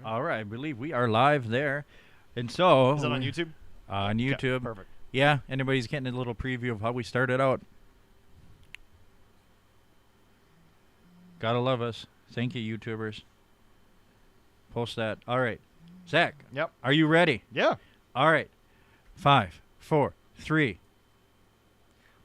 All right. I believe we are live there. And so... Is that on YouTube? On YouTube. Okay, perfect. Yeah, anybody's getting a little preview of how we started out. Gotta love us. Thank you, YouTubers. Post that. All right. Zach. Yep. Are you ready? Yeah. All right. 5, 4, 3.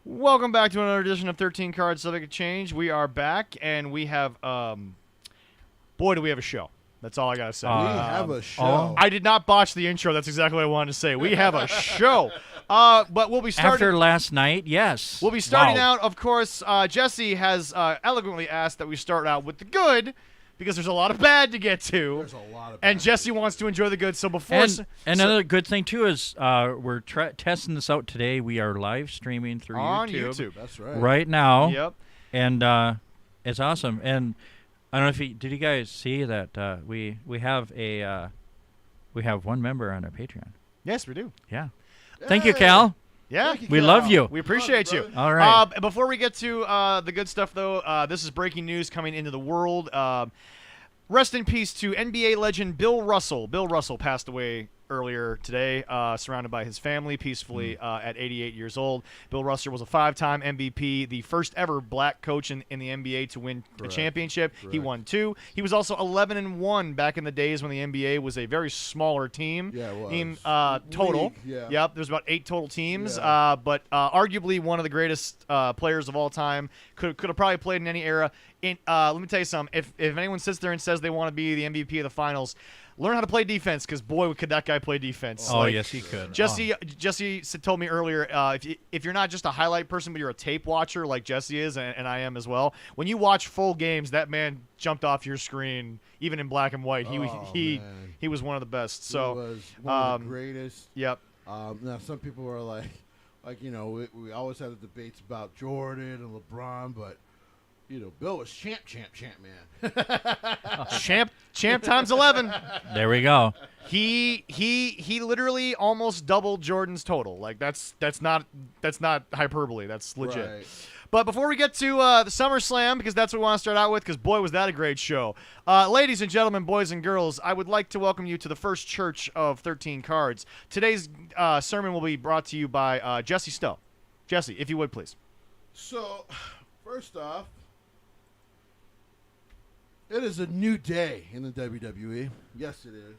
Welcome back to another edition of 13 Cards Subject to Change. We are back, and we have, boy, do we have a show. That's all I got to say. We have a show. I did not botch the intro. That's exactly what I wanted to say. We have a show. But we'll be starting. After last night, yes. We'll be starting Wow. out, of course. Jesse has eloquently asked that we start out with the good, because there's a lot of bad to get to. There's a lot of And bad. Jesse wants to enjoy the good. So before... And another good thing, too, is we're testing this out today. We are live streaming through on YouTube. That's right. right now. Yep. And it's awesome. And I don't know if did you guys see that we have one member on our Patreon. Yes, we do. Yeah. Thank you, Hey. Cal. Yeah. Thank you, We Cal. love you. We appreciate you. brother. All right. Before we get to the good stuff, though, this is breaking news coming into the world. Rest in peace to NBA legend Bill Russell. Bill Russell passed away earlier today, surrounded by his family peacefully at 88 years old. Bill Russell was a 5-time MVP, the first ever black coach in the NBA to win a Correct. championship. He Correct. won 2. He was also 11-1 back in the days when the NBA was a very smaller team. Yeah, it was. Team, total. League, yeah. Yep, there's about 8 total teams. Yeah. But arguably one of the greatest players of all time. Could have probably played in any era. Let me tell you something. If anyone sits there and says they want to be the MVP of the finals, learn how to play defense, because boy, could that guy play defense. Oh, Like, yes, he could. Jesse told me earlier, if you're not just a highlight person, but you're a tape watcher like Jesse is, and I am as well, when you watch full games, that man jumped off your screen, even in black and white. Oh, He man. he was one of the best. He So, was one of the greatest. yep. Now, some people are like we always had the debates about Jordan and LeBron, but Bill was champ, man. Champ times 11. There we go. He literally almost doubled Jordan's total. Like that's not hyperbole. That's legit. Right. But before we get to the SummerSlam, because that's what we want to start out with, because boy was that a great show. Ladies and gentlemen, boys and girls, I would like to welcome you to the first church of 13 Cards. Today's sermon will be brought to you by Jesse Stowe. Jesse, if you would please. So, first off, it is a new day in the WWE. Yes, it is.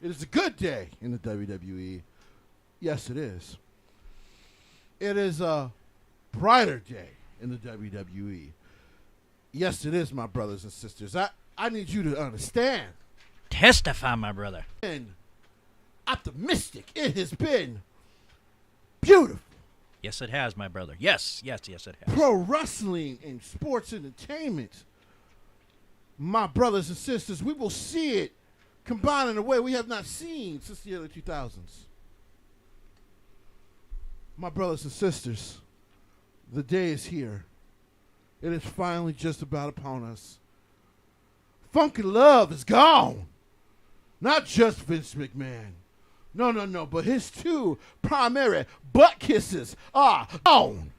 It is a good day in the WWE. Yes, it is. It is a brighter day in the WWE. Yes, it is, my brothers and sisters. I need you to understand. Testify, my brother. And optimistic. It has been beautiful. Yes, it has, my brother. Yes, it has. Pro wrestling and sports entertainment. My brothers and sisters, we will see it combined in a way we have not seen since the early 2000s. My brothers and sisters, the day is here. It is finally just about upon us. Funky Love is gone. Not just Vince McMahon. No, but his 2 primary butt kisses are gone.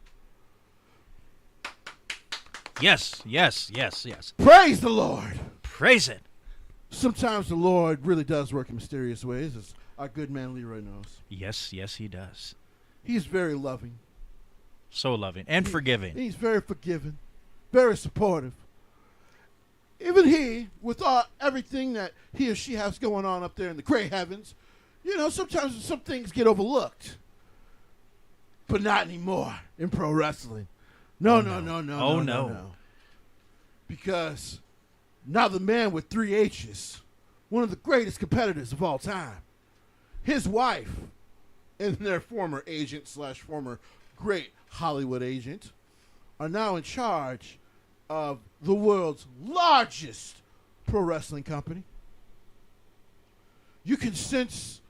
Yes. Praise the Lord. Praise it. Sometimes the Lord really does work in mysterious ways, as our good man Leroy knows. Yes, he does. He's very loving. So loving and forgiving. He's very forgiving, very supportive. Even he, with everything that he or she has going on up there in the gray heavens, sometimes some things get overlooked. But not anymore in pro wrestling. No. Oh, no. Because now the man with 3 H's, one of the greatest competitors of all time, his wife and their former agent / former great Hollywood agent are now in charge of the world's largest pro wrestling company. You can sense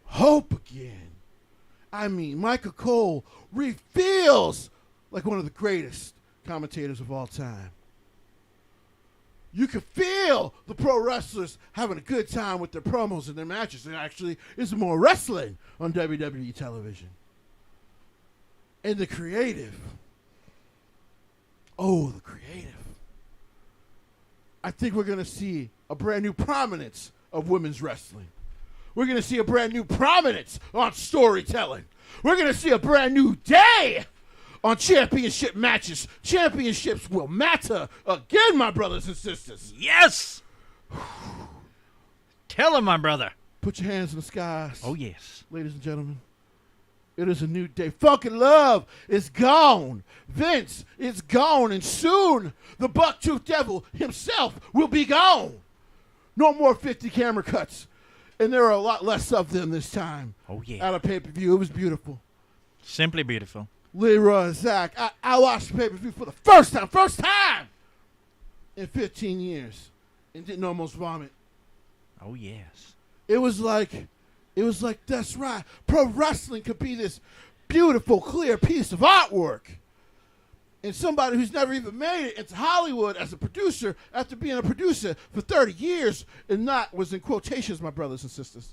hope again. I mean, Michael Cole feels like one of the greatest commentators of all time. You can feel the pro wrestlers having a good time with their promos and their matches. There actually is more wrestling on WWE television. And the creative. Oh, the creative. I think we're going to see a brand new prominence of women's wrestling. We're going to see a brand new prominence on storytelling. We're going to see a brand new day on championship matches. Championships will matter again, my brothers and sisters. Yes. Tell him, my brother. Put your hands in the skies. Oh yes. Ladies and gentlemen, it is a new day. Fucking Love is gone. Vince is gone, and soon the Bucktooth Devil himself will be gone. No more 50 camera cuts, and there are a lot less of them this time. Oh yeah. At a pay-per-view, it was beautiful. Simply beautiful. Leroy, Zach, I watched the pay-per-view for the first time in 15 years, and didn't almost vomit. Oh yes. It was like, that's right. Pro wrestling could be this beautiful, clear piece of artwork. And somebody who's never even made it into Hollywood as a producer after being a producer for 30 years and not, was in quotations, my brothers and sisters.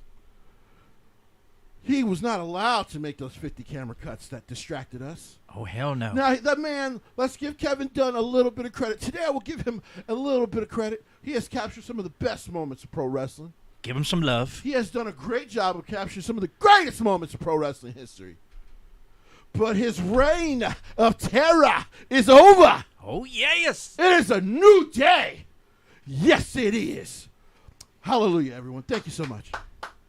He was not allowed to make those 50 camera cuts that distracted us. Oh hell no. Now, that man, let's give Kevin Dunn a little bit of credit. Today I will give him a little bit of credit. He has captured some of the best moments of pro wrestling. Give him some love. He has done a great job of capturing some of the greatest moments of pro wrestling history. But his reign of terror is over. Oh yes. It is a new day. Yes, it is. Hallelujah, everyone. Thank you so much.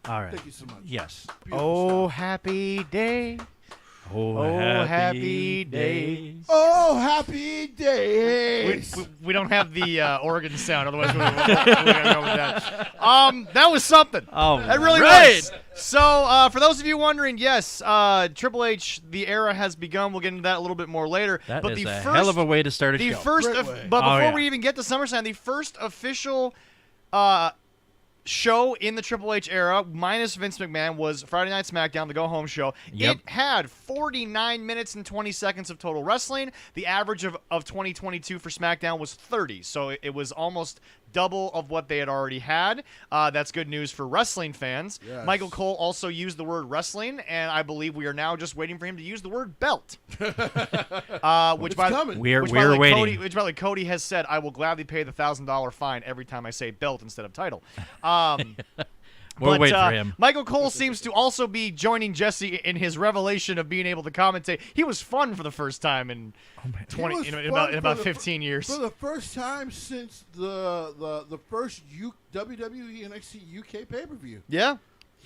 All right. Thank you so much. Yes. Beautiful Oh, stuff. happy day. Oh, happy days. Oh, happy days. We don't have the Oregon sound, otherwise we're gonna go with that. That was something. Oh, That really right. was. So, for those of you wondering, yes, Triple H, the era has begun. We'll get into that a little bit more later. That but is the a first, hell of a way to start a the show. first, Great of, way. but Oh, before yeah. we even get to SummerSlam, the first official show in the Triple H era, minus Vince McMahon, was Friday Night SmackDown, the go-home show. Yep. It had 49 minutes and 20 seconds of total wrestling. The average of 2022 for SmackDown was 30, so it was almost double of what they had already had. That's good news for wrestling fans. Yes. Michael Cole also used the word wrestling, and I believe we are now just waiting for him to use the word belt. Which It's by coming. We're which, by the way, waiting. Cody, which, by the way, Cody has said, I will gladly pay the $1,000 fine every time I say belt instead of title. We'll But, wait for him. Michael Cole seems to also be joining Jesse in his revelation of being able to commentate. He was fun for the first time in It was 20 in fun about, in for about the 15 years. For the first time since the first WWE NXT UK pay-per-view. Yeah.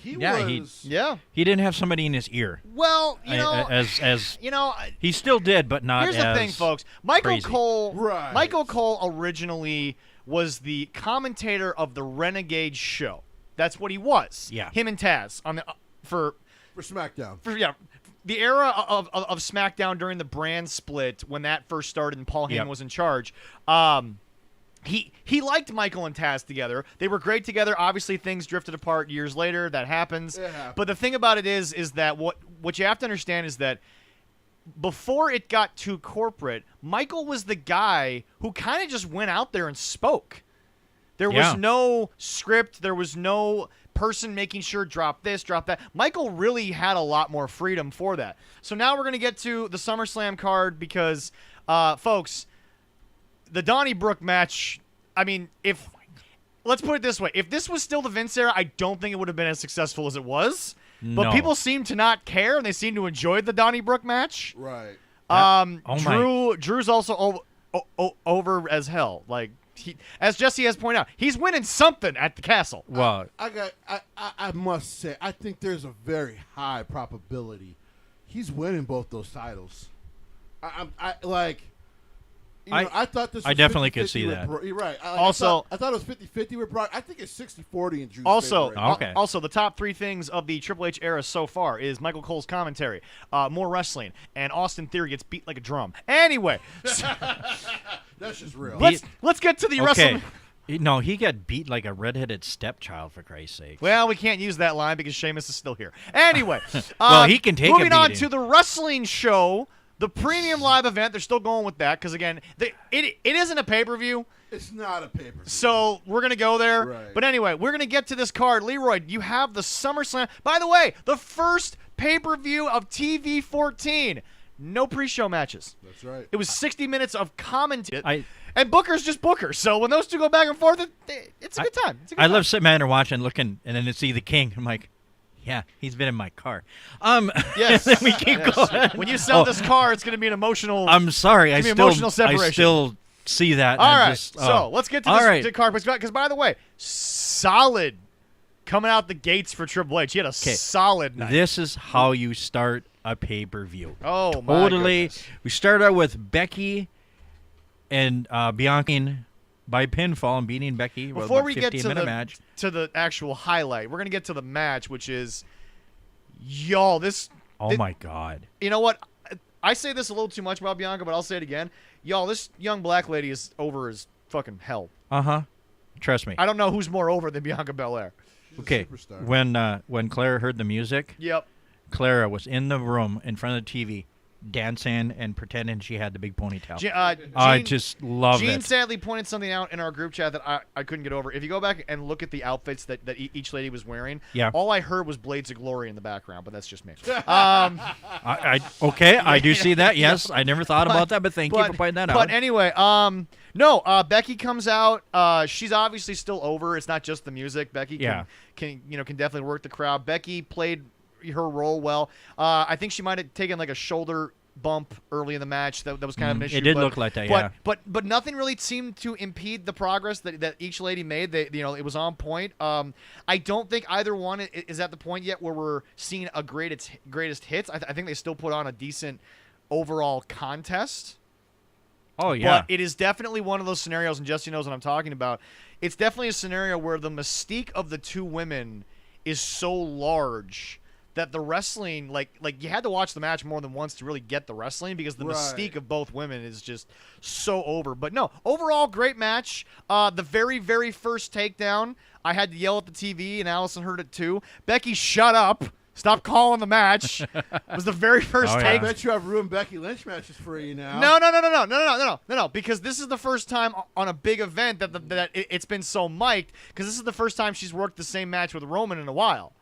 Yeah, Yeah. He didn't have somebody in his ear. Well, you know, as he he still did, but not here's as the thing, folks. Michael crazy. Cole, Right. Michael Cole originally was the commentator of the Renegade show. That's what he was. Yeah. Him and Taz on the For SmackDown. the era of SmackDown during the brand split when that first started and Paul Heyman Yep. was in charge. He liked Michael and Taz together. They were great together. Obviously, things drifted apart years later. That happens. It happens. But the thing about it is that what you have to understand is that before it got too corporate, Michael was the guy who kind of just went out there and spoke. There Yeah. was no script. There was no person making sure drop this, drop that. Michael really had a lot more freedom for that. So now we're going to get to the SummerSlam card because, folks, the Donnybrook match, I mean, let's put it this way. If this was still the Vince era, I don't think it would have been as successful as it was. But No. people seem to not care, and they seem to enjoy the Donnybrook match. Right. Oh my. Drew's also over as hell. Like, as Jesse has pointed out, he's winning something at the castle. Well, I must say, I think there's a very high probability he's winning both those titles. I thought this was I definitely could 50-50 see with that. You're right. Also- I thought it was 50-50 with Brock. I think it's 60-40 in Drew's Also, favor. Okay. also, the top three things of the Triple H era so far is Michael Cole's commentary, more wrestling, and Austin Theory gets beat like a drum. Anyway, That's just real. let's get to the okay. WrestleMania. No, he got beat like a redheaded stepchild, for Christ's sake. Well, we can't use that line because Sheamus is still here. Anyway, Well, he can take a moving on beating. to the wrestling show, the premium live event. They're still going with that because again, it isn't a pay-per-view. It's not a pay-per-view. So we're going to go there. Right. But anyway, we're going to get to this card. Leroy, you have the SummerSlam. By the way, the first pay-per-view of TV 14. No pre-show matches. That's right. It was 60 minutes of commentary. And Booker's just Booker. So when those two go back and forth, it's a good time. It's a good I time. love sitting there watching, looking, and then to see the king. I'm like, yeah, he's been in my car. Yes. and then we keep Yes. going. When you sell Oh, this car, it's going to be an emotional. I'm sorry. I be still, emotional separation. I still see that. All and right. just, So let's get to all this right. car because by the way, solid coming out the gates for Triple H. He had a solid night. This is how you start a pay-per-view. Oh my Totally. goodness. We start out with Becky and Bianca by pinfall and beating Becky. Before with we a get to 15-minute match. the actual highlight, we're gonna get to the match, which is y'all. Oh my God. You know what? I say this a little too much about Bianca, but I'll say it again. Y'all, this young black lady is over as fucking hell. Trust me. I don't know who's more over than Bianca Belair. She's a Okay. superstar. When Clara heard the music, Yep. Clara was in the room in front of the TV, dancing and pretending she had the big ponytail. I Gene- just love Gene it. sadly pointed something out in our group chat that I couldn't get over. If you go back and look at the outfits that each lady was wearing, Yeah. all I heard was Blades of Glory in the background, but that's just me. I do see that. Yes, I never thought about that, but thank you for pointing that out. But anyway, Becky comes out. She's obviously still over. It's not just the music. Becky can definitely work the crowd. Becky played her role well. I think she might have taken like a shoulder bump early in the match. That was kind of an issue. It did look like that, yeah. But nothing really seemed to impede the progress that each lady made. It was on point. I don't think either one is at the point yet where we're seeing a greatest hits. I think they still put on a decent overall contest. Oh, yeah. But it is definitely one of those scenarios, and Jesse knows what I'm talking about. It's definitely a scenario where the mystique of the two women is so large that the wrestling, like you had to watch the match more than once to really get the wrestling because the mystique of both women is just so over. But no, overall, great match. The very, very first takedown, I had to yell at the TV, and Allison heard it too. Becky, shut up. Stop calling the match. Was the very first Oh, yeah. I take. bet you I've ruined Becky Lynch matches for you now. No, because this is the first time on a big event that it's been so mic'd, because this is the first time she's worked the same match with Roman in a while.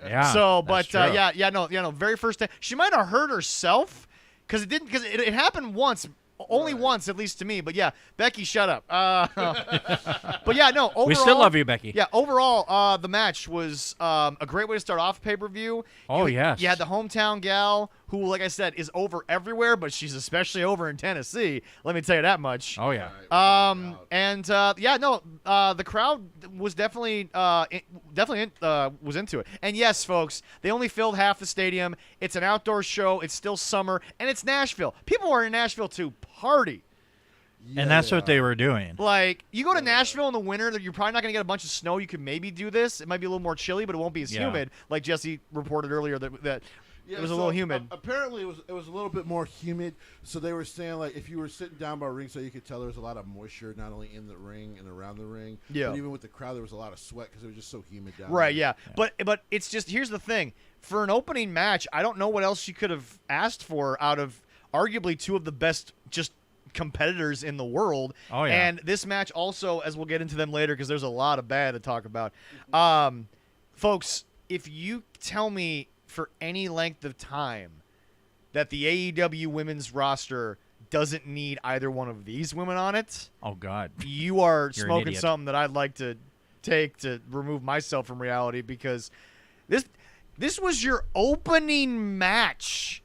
Yeah. So, that's but true. very first time. She might have hurt herself because it happened once. Only once, at least to me. But yeah, Becky, shut up. But yeah, no. Overall, we still love you, Becky. Yeah, overall, the match was a great way to start off pay-per-view. Oh, yes. You had the hometown gal who, like I said, is over everywhere, but she's especially over in Tennessee. Let me tell you that much. Oh, yeah. The crowd was definitely was into it. And yes, folks, they only filled half the stadium. It's an outdoor show. It's still summer, and it's Nashville. People are in Nashville to party. And that's what they were doing. Like, you go to Nashville in the winter, you're probably not going to get a bunch of snow. You could maybe do this. It might be a little more chilly, but it won't be as humid. Like Jesse reported earlier that it was a little humid. Apparently, it was a little bit more humid. So they were saying, like, if you were sitting down by a ring, so you could tell there was a lot of moisture, not only in the ring and around the ring, but even with the crowd, there was a lot of sweat because it was just so humid down Right, there. yeah. But it's just, here's the thing. For an opening match, I don't know what else you could have asked for out of arguably two of the best just competitors in the world. Oh, yeah. And this match also, as we'll get into them later because there's a lot of bad to talk about. Folks, if you tell me for any length of time that the AEW women's roster doesn't need either one of these women on it, Oh, God. you are You're an smoking idiot. something that I'd like to take to remove myself from reality, because this was your opening match.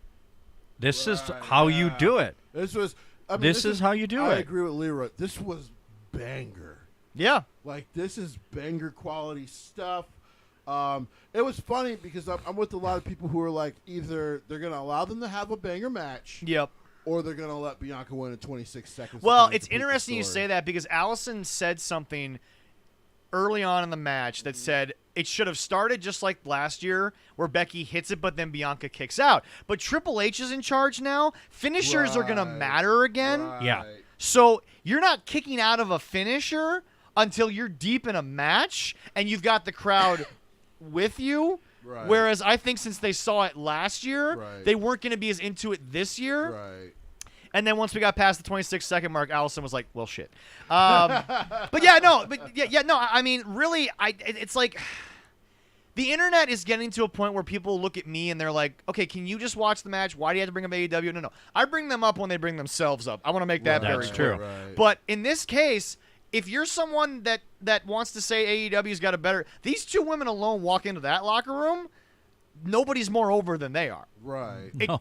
This is how you do it. This was. This is how you do I it. agree with Leroy. This was banger. Yeah. Like, this is banger quality stuff. It was funny because I'm with a lot of people who are like, either they're going to allow them to have a banger match, Yep. or they're going to let Bianca win in 26 seconds. Well, to it's complete the interesting you story. say that because Allison said something early on in the match that said it should have started just like last year where Becky hits it but then Bianca kicks out. But Triple H is in charge now. Finishers are going to Right. matter again. Right. Yeah. So you're not kicking out of a finisher until you're deep in a match and you've got the crowd with you. Right. Whereas I think since they saw it last year, Right. they weren't going to be as into it this year. Right. And then once we got past the 26-second mark, Allison was like, "Well, shit." But yeah, no. I mean, really, it's like The internet is getting to a point where people look at me and they're like, okay, can you just watch the match? Why do you have to bring up AEW? No. I bring them up when they bring themselves up. I want to make that very That's clear. true. Right. But in this case, if you're someone that wants to say AEW's got a better, these two women alone walk into that locker room, nobody's more over than they are. Right. No.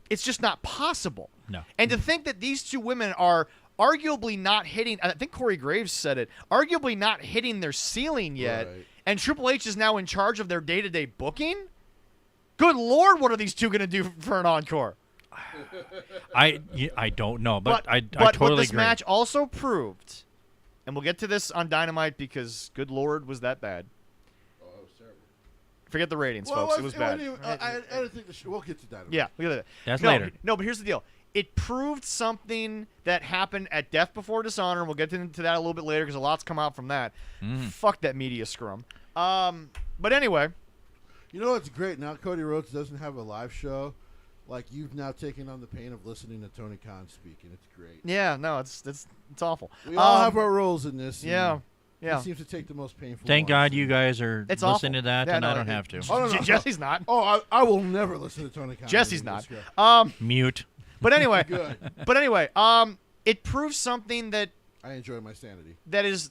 It's just not possible. No. And to think that these two women are arguably not hitting, I think Corey Graves said it, arguably not hitting their ceiling yet, Right. and Triple H is now in charge of their day-to-day booking? Good Lord, what are these two going to do for an encore? I don't know, but I what totally this agree. match also proved, and we'll get to this on Dynamite because good Lord, was that bad. Oh, that was terrible. Forget the ratings, folks. It was bad. I didn't think we'll get to that. Yeah, look at that. That's no, later. No, but here's the deal. It proved something that happened at Death Before Dishonor, and we'll get into that a little bit later because a lot's come out from that. Fuck that media scrum. But anyway, You know what's great? Now Cody Rhodes doesn't have a live show. Like, you've now taken on the pain of listening to Tony Khan speak, and it's great. yeah, no, it's awful. We all have our roles in this. and Yeah, yeah. He seems to take the most painful Thank ones. God you guys are It's listening awful. to that, Yeah, and no, I don't have to. Oh, no, no. Jesse's not. Oh, I will never listen to Tony Khan. Jesse's on not. this show. Mute. But anyway, Good. it proves something that I enjoy my sanity. is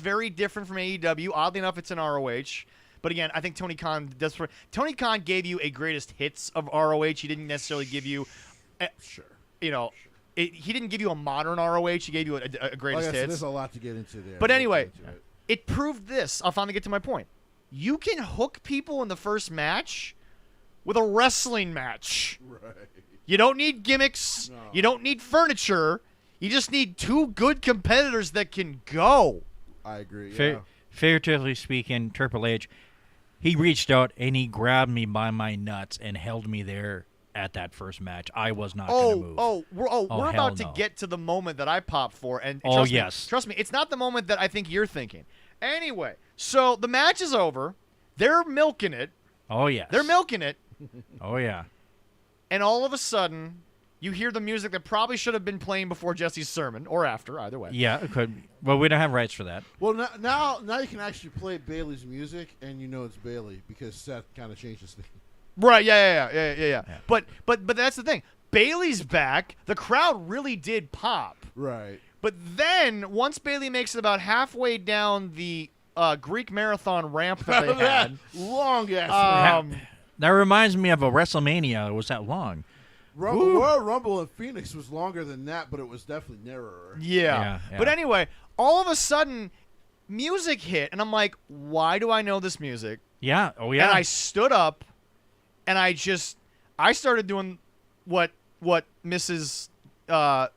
very different from AEW. Oddly enough, it's an ROH. But again, I think Tony Khan does. Tony Khan gave you a greatest hits of ROH. He didn't necessarily give you, Sure. he didn't give you a modern ROH. He gave you a Like greatest I said, hits. there's a lot to get into there. But We'll anyway, get into it. It proved this. I'll finally get to my point. You can hook people in the first match with a wrestling match. Right. You don't need gimmicks. No. You don't need furniture. You just need two good competitors that can go. I agree. Yeah. Figuratively speaking, Triple H, he reached out and he grabbed me by my nuts and held me there at that first match. I was not going to move. We're hell about to no. get to the moment that I popped for, and Oh, trust yes. me, trust me, it's not the moment that I think you're thinking. Anyway, so the match is over. They're milking it. Oh, yes. They're milking it, Oh, yeah. and all of a sudden, you hear the music that probably should have been playing before Jesse's sermon, or after, either way. Yeah, it could. Well, we don't have rights for that. Well, now you can actually play Bailey's music, and you know it's Bailey because Seth kind of changed his thing. Right? Yeah. But that's the thing. Bailey's back. The crowd really did pop. Right. But then, once Bailey makes it about halfway down the Greek marathon ramp that they had, Long ass. That reminds me of a WrestleMania. It was that long. Royal Rumble in Phoenix was longer than that, but it was definitely narrower. yeah. Yeah. But anyway, all of a sudden, music hit, and I'm like, why do I know this music? Yeah. Oh, yeah. And I stood up, and I started doing what Mrs. Head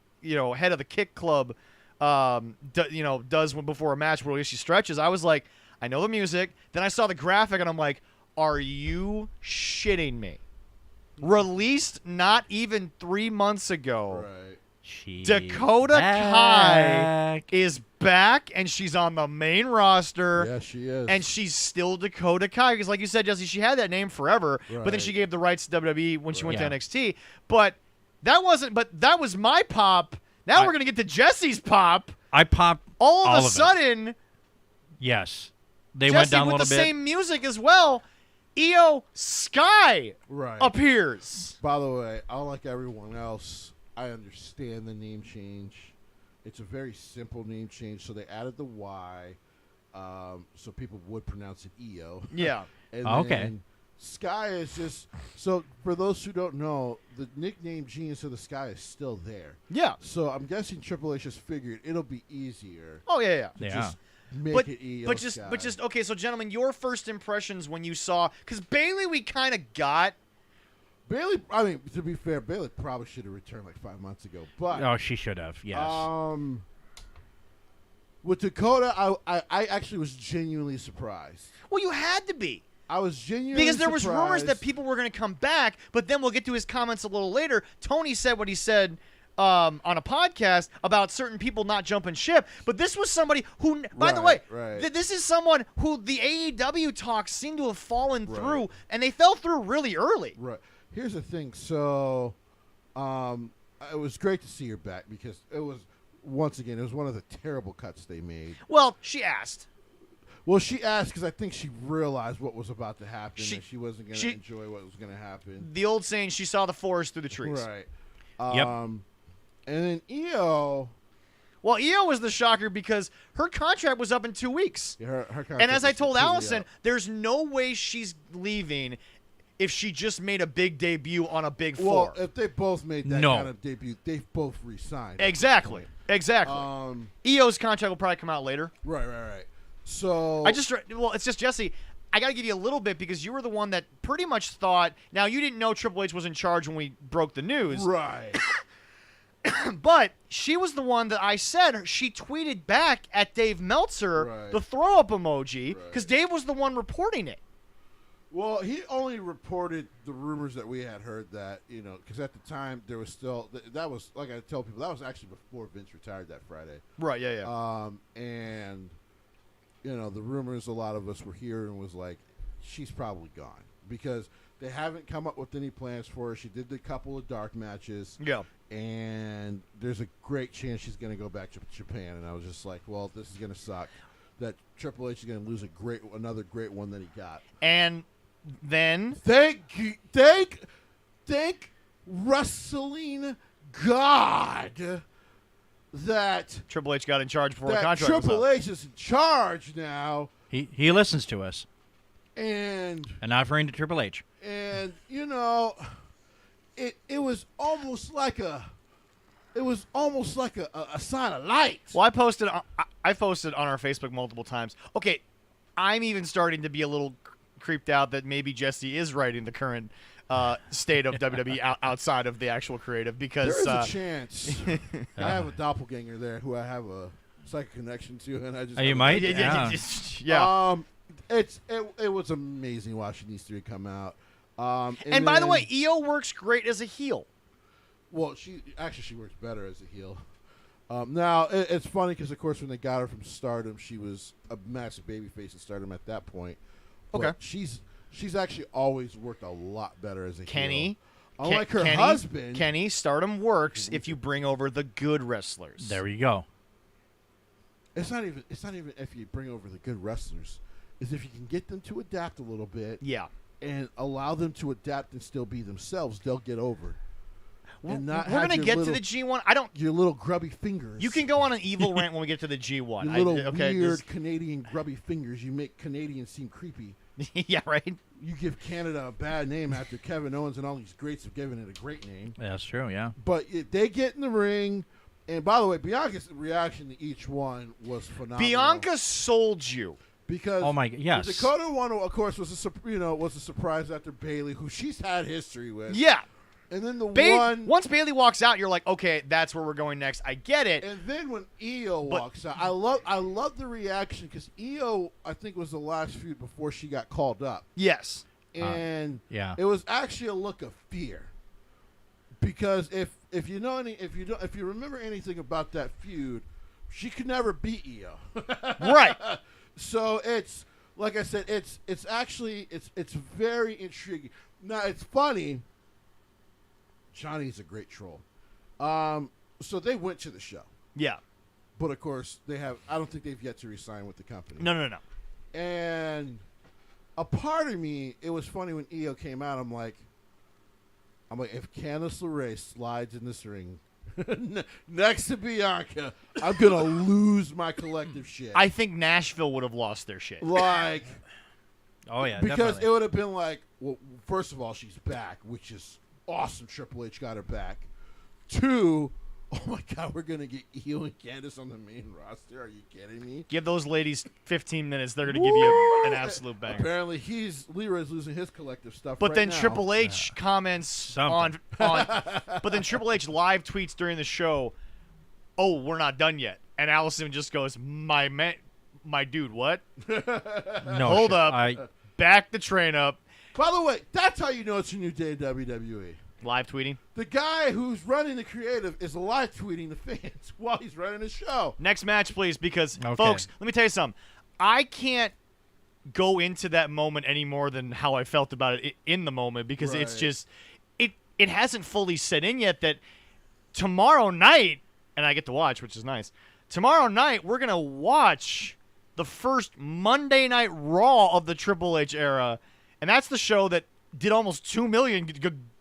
of the Kick Club, does before a match where she stretches. I was like, I know the music. Then I saw the graphic, and I'm like, are you shitting me? Released not even 3 months ago. Right. She's Dakota Kai back. is back, and she's on the main roster. Yeah, she is. And she's still Dakota Kai because, like you said, Jesse, she had that name forever. But then Right. she gave the rights to WWE when she went Yeah. to NXT. But that was my pop. Now we're gonna get to Jesse's pop. I popped All of all a of it. sudden, Yes. They Jesse went down a with little the bit. same music as well. Io Sky right. appears. By the way, unlike everyone else, I understand the name change. It's a very simple name change, so they added the Y, so people would pronounce it EO. Yeah. And Okay. then Sky is just so. For those who don't know, the nickname Genius of the Sky is still there. Yeah. So I'm guessing Triple H just figured it'll be easier Oh yeah. to Yeah. just make But it EO but Sky. just okay. So gentlemen, your first impressions when you saw because Bailey we kind of got. Bailey. I mean, to be fair, Bailey probably should have returned like 5 months ago. But Oh, she should have. Yes. with Dakota, I actually was genuinely surprised. Well, you had to be. I was genuinely Because there was rumors that surprised. people were going to come back, but then we'll get to his comments a little later. Tony said what he said on a podcast about certain people not jumping ship, but this was somebody who, by the way, Right. this is someone who the AEW talks seem to have fallen Right. through, and they fell through really early. Right. Here's the thing. So, it was great to see her back because it was once again it was one of the terrible cuts they made. Well, she asked. Well, she asked because I think she realized what was about to happen, and she wasn't going to she- enjoy what was going to happen. The old saying, she saw the forest through the trees. Right. Yep. And then Io. Well, Io was the shocker because her contract was up in 2 weeks. Yeah, her contract And as I was told completely Allison, up. there's no way she's leaving if she just made a big debut on a big Well, floor. if they both made that No. kind of debut, they've both resigned. Exactly. Exactly. Io's contract will probably come out later. Right. So It's just Jesse. I got to give you a little bit because you were the one that pretty much thought. Now you didn't know Triple H was in charge when we broke the news, right. but she was the one that I said she tweeted back at Dave Meltzer Right. the throw up emoji because Right. Dave was the one reporting it. Well, he only reported the rumors that we had heard that, because at the time there was still that was, like I tell people, that was actually before Vince retired that Friday. Right. Yeah. And the rumors a lot of us were hearing was like, she's probably gone because they haven't come up with any plans for her. She did a couple of dark matches. Yeah. And there's a great chance she's going to go back to Japan. And I was just like, well, this is going to suck. That Triple H is going to lose another great one that he got. And then Thank wrestling God that Triple H got in charge before the contract Triple was up. H is in charge now, He listens to us, and not referring to Triple H. it was almost like a sign of light. Well, I posted on our Facebook multiple times. Okay, I'm even starting to be a little creeped out that maybe Jesse is writing the current state of WWE outside of the actual creative because There is a chance. I have a doppelganger there who I have a psychic connection to, and I just You might? yeah. It was amazing watching these three come out. And by the then- way, Io works great as a heel. well, she works better as a heel. Now it's funny because of course when they got her from Stardom, she was a massive babyface in Stardom at that point. But Okay. she's actually always worked a lot better as a Kenny, heel. Unlike her Kenny, husband, Kenny, Stardom works if you bring over the good wrestlers. There you go. it's not even if you bring over the good wrestlers, is if you can get them to adapt a little bit Yeah. and allow them to adapt and still be themselves, they'll get over. We're And not going have to your get to little- the G1. I don't. your little grubby fingers. You can go on an evil rant when we get to the G1. Your little okay, weird Canadian grubby fingers. You make Canadians seem creepy. yeah, right. You give Canada a bad name after Kevin Owens and all these greats have given it a great name. That's true, yeah. But they get in the ring, and by the way, Bianca's reaction to each one was phenomenal. Bianca sold you. because Oh, my- yes. the Dakota one, of course, was a surprise after Bailey, who she's had history with. Yeah. And then the Once one, Bailey walks out, you're like, okay, that's where we're going next. I get it. and then when Io walks out, I love the reaction because Io, I think, was the last feud before she got called up. Yes. And yeah. it was actually a look of fear, because if you remember anything about that feud, she could never beat Io. Right. So it's like I said, it's very intriguing. Now it's funny. Johnny's a great troll. So they went to the show, Yeah. but of course I don't think they've yet to resign with the company. No. And a part of me, it was funny when Io came out. I'm like, if Candice LeRae slides in this ring next to Bianca, I'm gonna lose my collective shit. I think Nashville would have lost their shit. like Oh, yeah, because definitely. it would have been like, well, first of all, she's back, which is awesome. Triple H got her back. 2, oh my God, we're gonna get Io and Candice on the main roster. Are you kidding me? Give those ladies 15 minutes. They're going to give you an absolute banger. Apparently, Leroy's losing his collective stuff. But right then now. Triple H comments Something. but then Triple H live tweets during the show, "Oh, we're not done yet." And Allison just goes, "My dude, what? No Hold shit. up. Back the train up." By the way, that's how you know it's a new day in WWE. Live tweeting. The guy who's running the creative is live tweeting the fans while he's running the show. Next match, please, because Okay. folks, let me tell you something. I can't go into that moment any more than how I felt about it in the moment because it's Right. just it hasn't fully set in yet that tomorrow night, and I get to watch, which is nice. Tomorrow night we're gonna watch the first Monday Night Raw of the Triple H era, and that's the show that did almost 2 million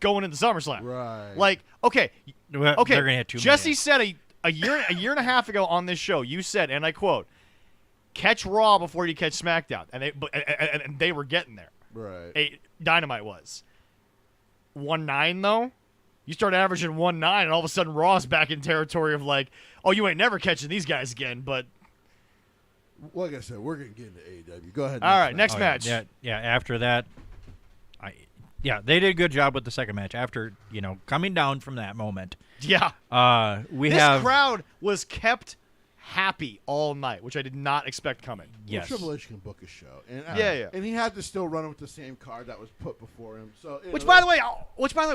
going into SummerSlam. Right. Like, okay, Well, okay. they're gonna hit 2 Jesse million. said a year and a half ago on this show, you said, and I quote, "Catch Raw before you catch SmackDown," and they were getting there. Right. Dynamite was 1.9 though. You start averaging 1.9, and all of a sudden Raw's back in territory of like, oh, you ain't never catching these guys again. But Like I said, we're gonna get into AEW. Go ahead. all right, next Oh, match. Yeah. After that, they did a good job with the second match. After coming down from that moment, Yeah. we This have crowd was kept happy all night, which I did not expect coming. yes. Well, Triple H can book a show, and Yeah. and he had to still run with the same card that was put before him. So, Which, by the way,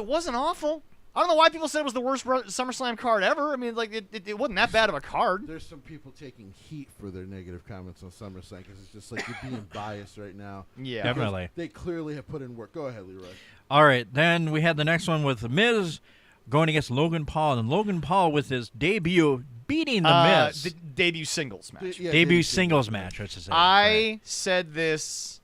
wasn't awful. I don't know why people said it was the worst SummerSlam card ever. I mean, like it wasn't that bad of a card. there's some people taking heat for their negative comments on SummerSlam because it's just like you're being biased right now. Yeah. Definitely. They clearly have put in work. Go ahead, Leroy. All right, then we had the next one with The Miz going against Logan Paul, and Logan Paul with his debut beating The Miz. The debut singles match. Debut singles match, I should say. I said this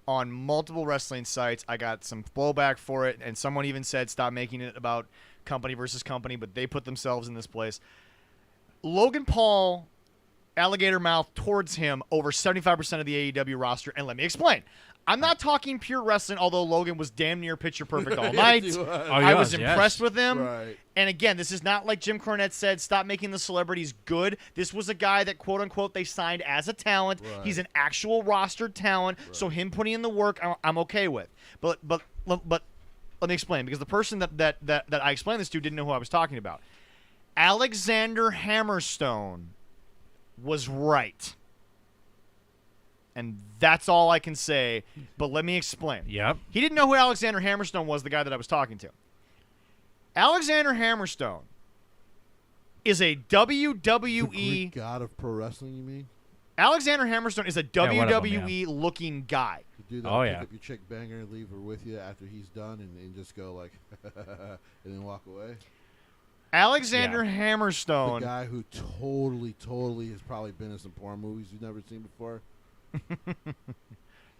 on multiple wrestling sites. I got some blowback for it, and someone even said stop making it about company versus company, but they put themselves in this place. Logan Paul, alligator mouth towards him over 75% of the AEW roster, and let me explain. I'm not talking pure wrestling, although Logan was damn near picture perfect all night. Yes, he was. Oh, he I was was, impressed yes. with him. Right. And again, this is not like Jim Cornette said, stop making the celebrities good. This was a guy that, quote unquote, they signed as a talent. Right. He's an actual rostered talent, so him putting in the work, I'm okay with. But let me explain, because the person that I explained this to didn't know who I was talking about. Alexander Hammerstone was right. And that's all I can say, but let me explain. Yep. He didn't know who Alexander Hammerstone was, the guy that I was talking to. Alexander Hammerstone is a The WWE. Greek god of pro wrestling, you mean? Alexander Hammerstone is a Yeah, one of them, WWE looking guy. You do that, Oh, pick yeah. up your chick banger and leave her with you after he's done and just go like, and then walk away. Alexander The Hammerstone. guy who totally has probably been in some porn movies you've never seen before.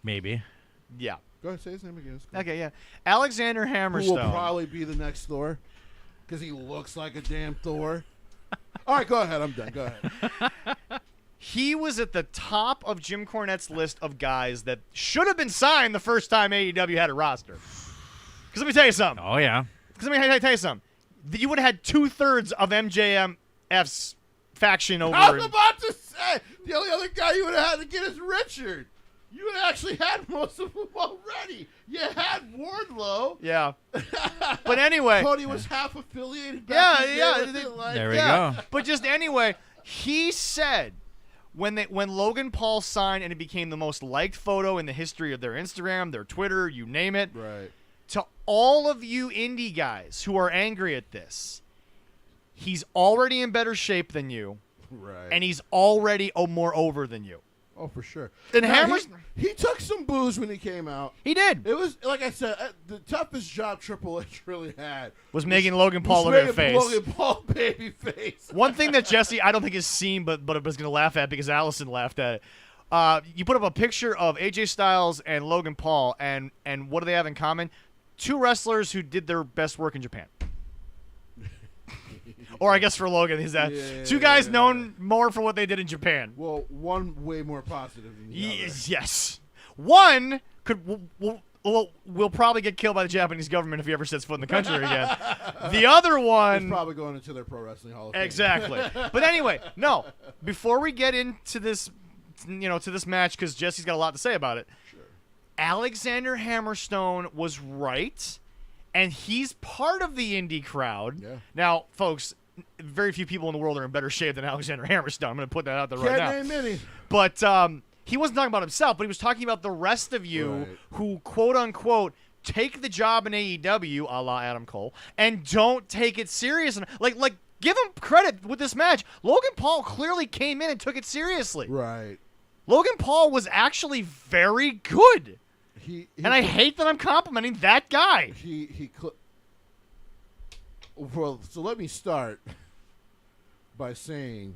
Maybe. Yeah. Go ahead, say his name again. It's cool. Okay, yeah. Alexander Who Hammerstone. will probably be the next Thor because he looks like a damn Thor. All right, go ahead. I'm done. Go ahead. He was at the top of Jim Cornette's list of guys that should have been signed the first time AEW had a roster. Because let me tell you something. Oh, yeah. Because let me tell you something. You would have had 2/3 of MJF's faction over. I was about to say the only other guy you would have had to get is Richard. You would have actually had most of them already. You had Wardlow. Yeah. But anyway. Cody was half affiliated. Yeah, Back in the yeah, day with they- it, like- There we Yeah. go. But just anyway, he said when Logan Paul signed and it became the most liked photo in the history of their Instagram, their Twitter, you name it, Right. to all of you indie guys who are angry at this, he's already in better shape than you, Right. and he's already more over than you. Oh, for sure. And Now, Hammers- he took some booze when he came out. He did. It was, like I said, the toughest job Triple H really had Was making Logan Paul was look at a making face. Logan Paul baby face. One thing that Jesse, I don't think has seen, but I was going to laugh at because Allison laughed at it. You put up a picture of AJ Styles and Logan Paul, and what do they have in common? Two wrestlers who did their best work in Japan. Or I guess for Logan, he's that two guys known more for what they did in Japan. Well, one way more positive than the other. Yes. One will probably get killed by the Japanese government if he ever sets foot in the country again. The other He's one, probably going into their pro wrestling hall of fame. exactly. But anyway, no. Before we get into this, to this match, because Jesse's got a lot to say about it. Sure. Alexander Hammerstone was right, and he's part of the indie crowd. Yeah. Now, folks, very few people in the world are in better shape than Alexander Hammerstone. I'm going to put that out there right now. Can't name any. But he wasn't talking about himself, but he was talking about the rest of you Right. who, quote unquote, take the job in AEW, a la Adam Cole, and don't take it serious. Like, give him credit with this match. Logan Paul clearly came in and took it seriously. Right. Logan Paul was actually very good. He And I hate that I'm complimenting that guy. Well, so let me start by saying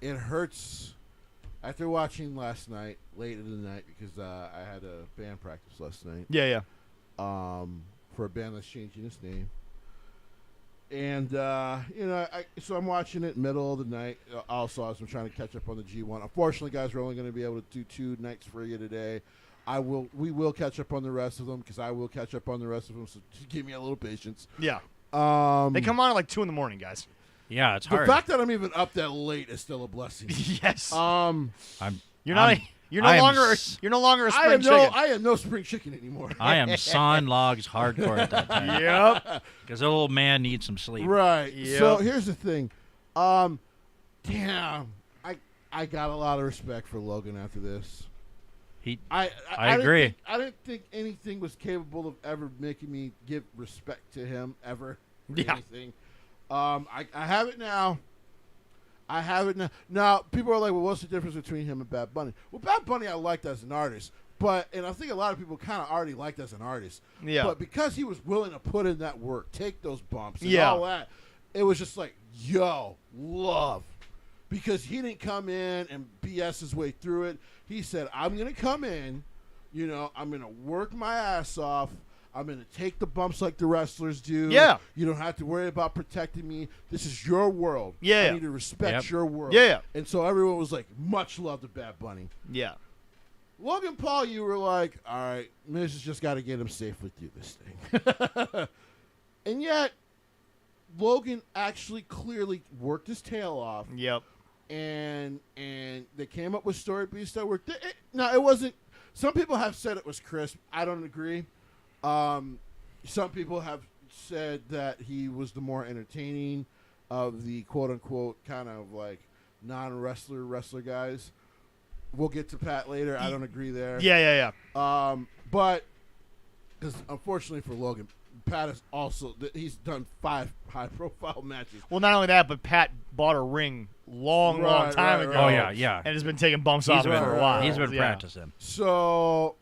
it hurts After watching last night, late in the night, because I had a band practice last night. Yeah. For a band that's changing its name. And, so I'm watching it middle of the night. Also, as I'm trying to catch up on the G1. Unfortunately, guys, we're only going to be able to do 2 nights for you today. We will catch up on the rest of them, because I will catch up on the rest of them, so just give me a little patience. Yeah. They come on at like 2 in the morning, guys. Yeah, it's The hard. fact that I'm even up that late is still a blessing. Yes. You're no longer a spring chicken. I am no spring chicken anymore. I am sawing logs hardcore at that time. Yep. Because the little man needs some sleep. Right. Yep. So here's the thing. Damn. I got a lot of respect for Logan after this. I agree. I didn't think anything was capable of ever making me give respect to him ever. Yeah. Anything. I have it now. I have it now. Now, people are like, well, what's the difference between him and Bad Bunny? Well, Bad Bunny I liked as an artist, and I think a lot of people kind of already liked as an artist. Yeah. But because he was willing to put in that work, take those bumps and Yeah. all that, it was just like, yo, love. Because he didn't come in and BS his way through it. He said, I'm going to come in, I'm going to work my ass off. I'm going to take the bumps like the wrestlers do. Yeah. You don't have to worry about protecting me. This is your world. Yeah. I need to respect your world. Yeah. And so everyone was like, much love to Bad Bunny. Yeah. Logan Paul, you were like, all right, Miz has just got to get him safely through this thing. And yet, Logan actually clearly worked his tail off. Yep. And they came up with story beats that worked. No, it wasn't. Some people have said it was crisp. I don't agree. Some people have said that he was the more entertaining of the quote-unquote kind of like non-wrestler guys. We'll get to Pat later. I don't agree there. Yeah. But because unfortunately for Logan, Pat is also he's done 5 high-profile matches. Well, not only that, but Pat bought a ring long time ago. Oh, yeah. And has been taking bumps off of it for a while. He's been Yeah. practicing. So,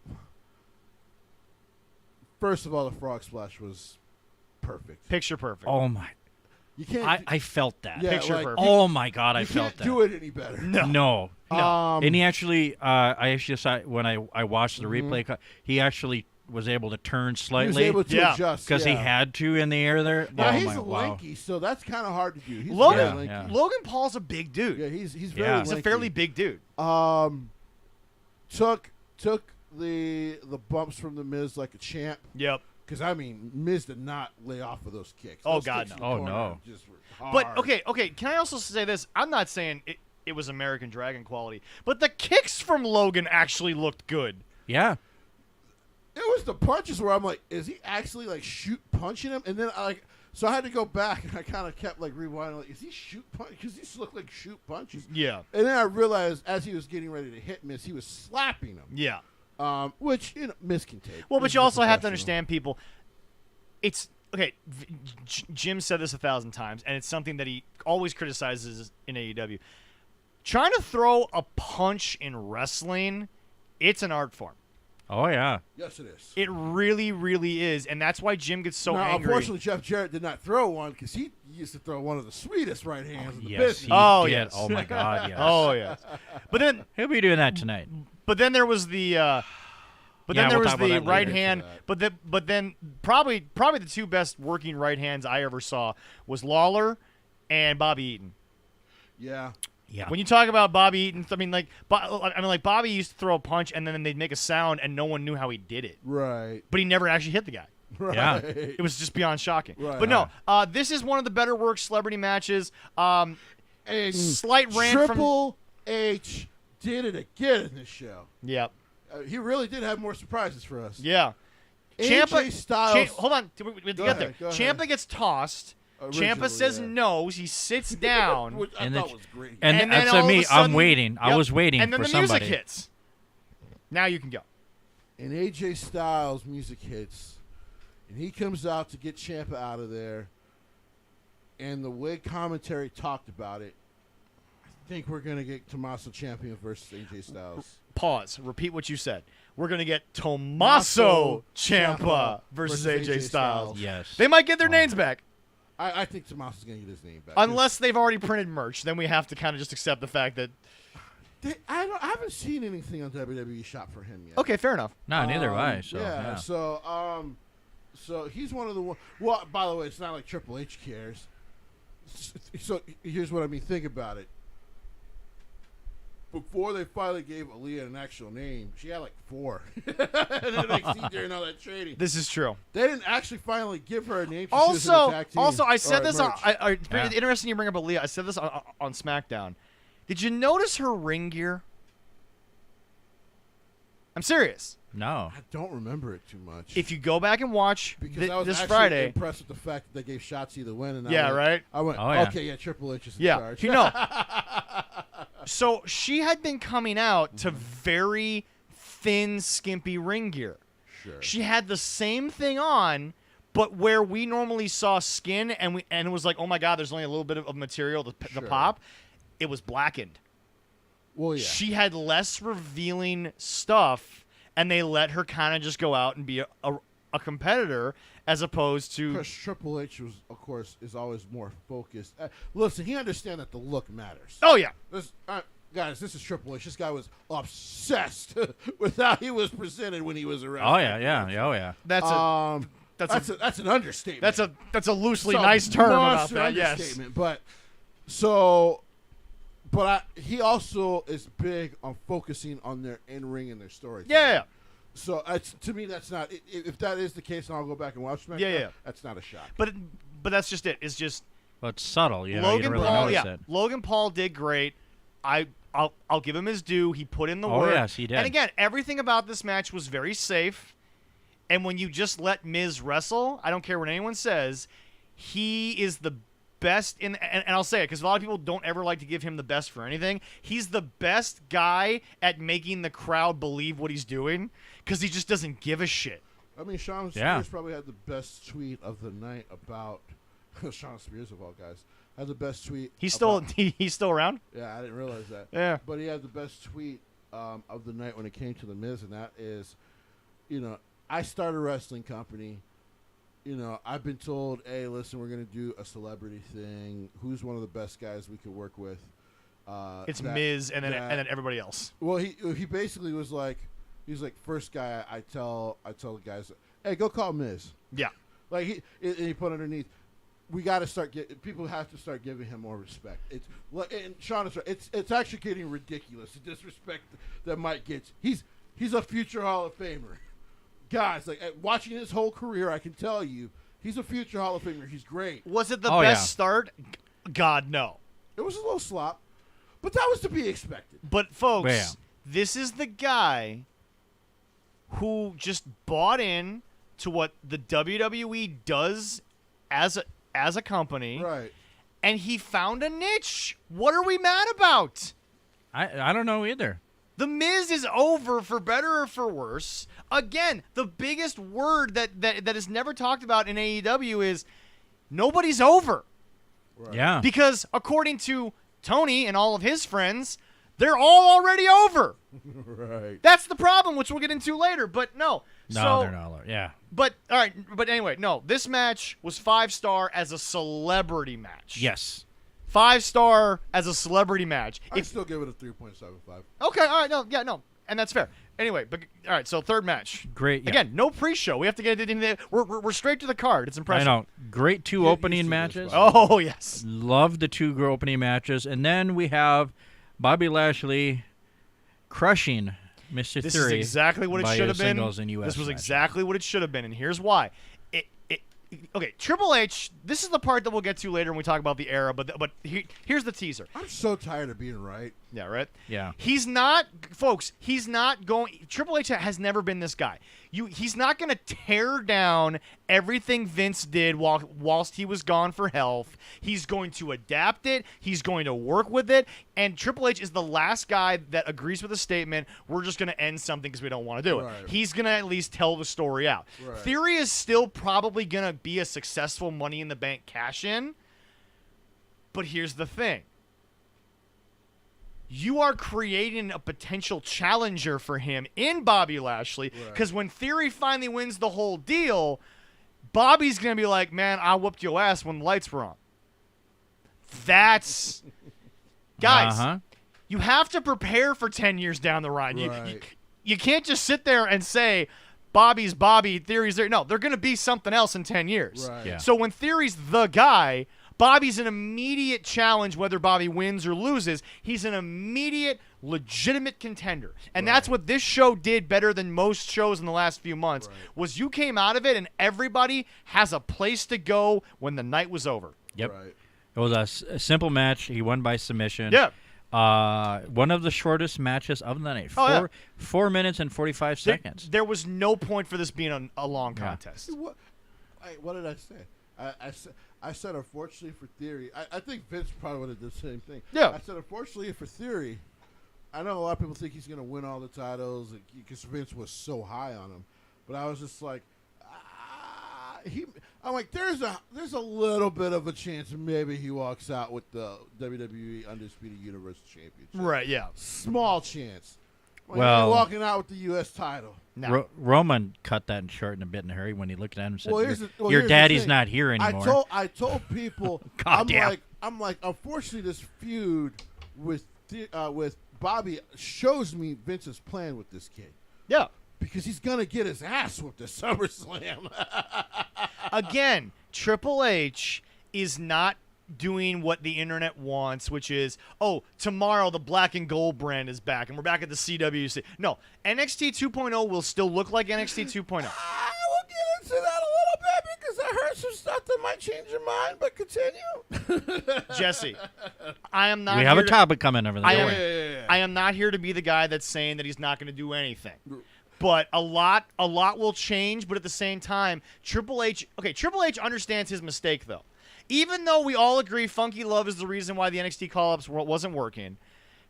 first of all, the frog splash was perfect. Picture perfect. Oh, my. You can't. I felt that. Yeah, Picture like, perfect. Oh, my God, I you felt can't that. do it any better. No. Um, And he actually, I actually saw when I watched the replay, he actually was able to turn he was slightly able to Yeah. adjust because he had to in the air there. Now Oh, he's my, a wow. lanky, so that's kind of hard to do. He's Logan, very lanky. Yeah. Logan Paul's a big dude. Yeah, he's very Yeah. He's lanky. a fairly big dude. Took the bumps from the Miz like a champ. Yep. Because I mean, Miz did not lay off of those kicks. Oh, Those God, kicks no. in the Oh, corner no. just were hard. But okay. Can I also say this? I'm not saying it was American Dragon quality, but the kicks from Logan actually looked good. Yeah. It was the punches where I'm like, is he actually like punching him? And then so I had to go back and I kind of kept like rewinding, like, is he shoot punch? Because these look like shoot punches. Yeah. And then I realized as he was getting ready to hit Miz, he was slapping him. Yeah. Which Miz can take. Well, but Miz you is a also have to professional. understand, people. It's okay. Jim said this 1,000 times, and it's something that he always criticizes in AEW. Trying to throw a punch in wrestling, it's an art form. Oh, yeah. Yes, it is. It really, really is, and that's why Jim gets so now, angry. unfortunately, Jeff Jarrett did not throw one because he used to throw one of the sweetest right hands in the Yes, business. he Oh, did. yes. Oh, my God, yes. Oh yes, but then He'll be doing that tonight. there was the. But Yeah, then there we'll was talk about the that right later. hand. But then probably the 2 best working right hands I ever saw was Lawler and Bobby Eaton. Yeah. Yeah. When you talk about Bobby Eaton, like Bobby used to throw a punch and then they'd make a sound and no one knew how he did it. Right. But he never actually hit the guy. Right. Yeah. It was just beyond shocking. Right. But no, this is one of the better worked celebrity matches. And Slight rant from Triple H did it again in this show. Yep. He really did have more surprises for us. Yeah. AJ Styles. Hold on, we have to Go get ahead, there. go Ciampa gets tossed. Ciampa Originally, says yeah. no. He sits down. Which I And thought then- was great. And, And then so all of me, a sudden- I'm waiting. I Yep. was waiting And then for the somebody. music hits. Now you can go. And AJ Styles' music hits, and he comes out to get Ciampa out of there. And the way commentary talked about it, I think we're going to get Tommaso Ciampa versus AJ Styles. Pause. Repeat what you said. We're gonna get Tommaso Ciampa Ciampa versus versus AJ AJ Styles. Yes. They might get their names back. I think Tommaso's going to get his name back. Unless they've already printed merch, then we have to kind of just accept the fact that I haven't seen anything on WWE Shop for him yet. Okay, fair enough. No, neither have I. So, yeah. So he's one of the one. Well, by the way, it's not like Triple H cares. So here's what I mean. Think about it. Before they finally gave Aaliyah an actual name, she had like 4 in NXT during all that training. This is true. They didn't actually finally give her a name. She was in a tag team I said or this. merch. Interesting you bring up Aaliyah. I said this on SmackDown. Did you notice her ring gear? I'm serious. No. I don't remember it too much. If you go back and watch because I was this actually Friday, impressed with the fact that they gave Shotzi the win. And yeah, right. I went, Oh, yeah. okay, yeah, Triple H is in Yeah, charge. you know. So she had been coming out to very thin, skimpy ring gear. Sure. She had the same thing on, but where we normally saw skin and it was like, oh my god, there's only a little bit of material to Sure. pop. It was blackened. Well, yeah. She had less revealing stuff, and they let her kind of just go out and be a competitor as opposed to. Because Triple H was, of course, is always more focused. Listen, he understands that the look matters. Oh yeah. Guys, this is Triple H. This guy was obsessed with how he was presented when he was around. Oh yeah. Oh yeah. That's an understatement. That's a loosely It's a nice term about monster that. Yes. understatement. He also is big on focusing on their in-ring and their story. Yeah. So to me, that's not. If that is the case, and I'll go back and watch SmackDown. Yeah. That's not a shock. But that's just it. It's just Well, it's subtle. You know, you Logan don't really Paul. notice Yeah, it. Logan Paul did great. I'll give him his due. He put in the Oh, work. yes, he did. And again, everything about this match was very safe. And when you just let Miz wrestle, I don't care what anyone says, he is the best in. And I'll say it because a lot of people don't ever like to give him the best for anything. He's the best guy at making the crowd believe what he's doing because he just doesn't give a shit. I mean, Sean Yeah. Spears probably had the best tweet of the night about Sean Spears of all guys had the best tweet. He's about- still around. Yeah, I didn't realize that. Yeah. But he had the best tweet of the night when it came to the Miz, and that is, I start a wrestling company. I've been told, hey, listen, we're going to do a celebrity thing. Who's one of the best guys we could work with? It's Miz and then everybody else. Well, he basically was like, he's like, first guy I tell the guys, hey, go call Miz. Yeah. Like he put underneath, we got to start people have to start giving him more respect. And Sean is right. It's actually getting ridiculous the disrespect that Mike gets. He's a future Hall of Famer, guys. Like watching his whole career, I can tell you he's a future Hall of Famer. He's great. Was it the Oh, best yeah. start? God no. It was a little slop, but that was to be expected. But folks, Yeah. this is the guy who just bought in to what the WWE does as a company, Right. and he found a niche. What are we mad about? I don't know either. The Miz is over for better or for worse. Again, the biggest word that is never talked about in AEW is nobody's over. Right. Yeah. Because according to Tony and all of his friends, they're all already over. Right. That's the problem, which we'll get into later. But no. No, So, they're not. Yeah. But all right. But anyway, no. This match was 5-star as a celebrity match. Yes. 5-star as a celebrity match. I still give it a 3.75. Okay. All right. No. Yeah. No. And that's fair. Anyway. But all right. So third match. Great. Yeah. Again, no pre-show. We have to get it in there. We're straight to the card. It's I impressive. know. Great two Get opening used to matches. this, bud. Oh yes. Love the two opening matches. And then we have Bobby Lashley crushing Mr. This Theory. is exactly what it by should his have been. singles and US This was matches. exactly what it should have been, and here's why. Okay, Triple H. This is the part that we'll get to later when we talk about the era. But here's the teaser. I'm so tired of being right. Yeah, right. Yeah. He's not, folks. He's not going. Triple H has never been this guy. He's not going to tear down everything Vince did whilst he was gone for health. He's going to adapt it. He's going to work with it. And Triple H is the last guy that agrees with the statement, we're just going to end something because we don't want to do it. Right. He's going to at least tell the story out. Right. Theory is still probably going to be a successful Money in the Bank cash-in. But here's the thing. You are creating a potential challenger for him in Bobby Lashley because when Theory finally wins the whole deal, Bobby's going to be like, man, I whooped your ass when the lights were on. That's... Guys, Uh-huh. you have to prepare for 10 years down the line. Right. You can't just sit there and say Bobby's Bobby, Theory's there. No, they're going to be something else in 10 years. Right. Yeah. So when Theory's the guy, Bobby's an immediate challenge whether Bobby wins or loses. He's an immediate, legitimate contender. And that's what this show did better than most shows in the last few months, was you came out of it and everybody has a place to go when the night was over. Yep. Right. It was a simple match. He won by submission. Yeah. One of the shortest matches of the night. Oh, yeah. 4 minutes and 45 seconds. There was no point for this being a long contest. What did I say? I said unfortunately for Theory. I think Vince probably would have done the same thing. Yeah. I said unfortunately for Theory. I know a lot of people think he's going to win all the titles because Vince was so high on him, but I was just like, I'm like, there's a little bit of a chance maybe he walks out with the WWE Undisputed Universal Championship. Right, yeah. Small chance. Well, walking out with the U.S. title. No. Roman cut that short in a bit in a hurry when he looked at him and said, Well, your here's the daddy's thing. not here anymore. I told people, God damn. I'm like, unfortunately, this feud with Bobby shows me Vince's plan with this kid. Yeah. Because he's gonna get his ass whooped at SummerSlam. Again, Triple H is not doing what the internet wants, which is, oh, tomorrow the black and gold brand is back, and we're back at the CWC. No, NXT 2.0 will still look like NXT 2.0. We'll get into that a little bit because I heard some stuff that might change your mind, but continue. Jesse, I am not. We have here a topic coming over there. I don't am, worry. I am not here to be the guy that's saying that he's not going to do anything. But a lot will change, but at the same time, Triple H understands his mistake, though. Even though we all agree Funky Love is the reason why the NXT call-ups wasn't working,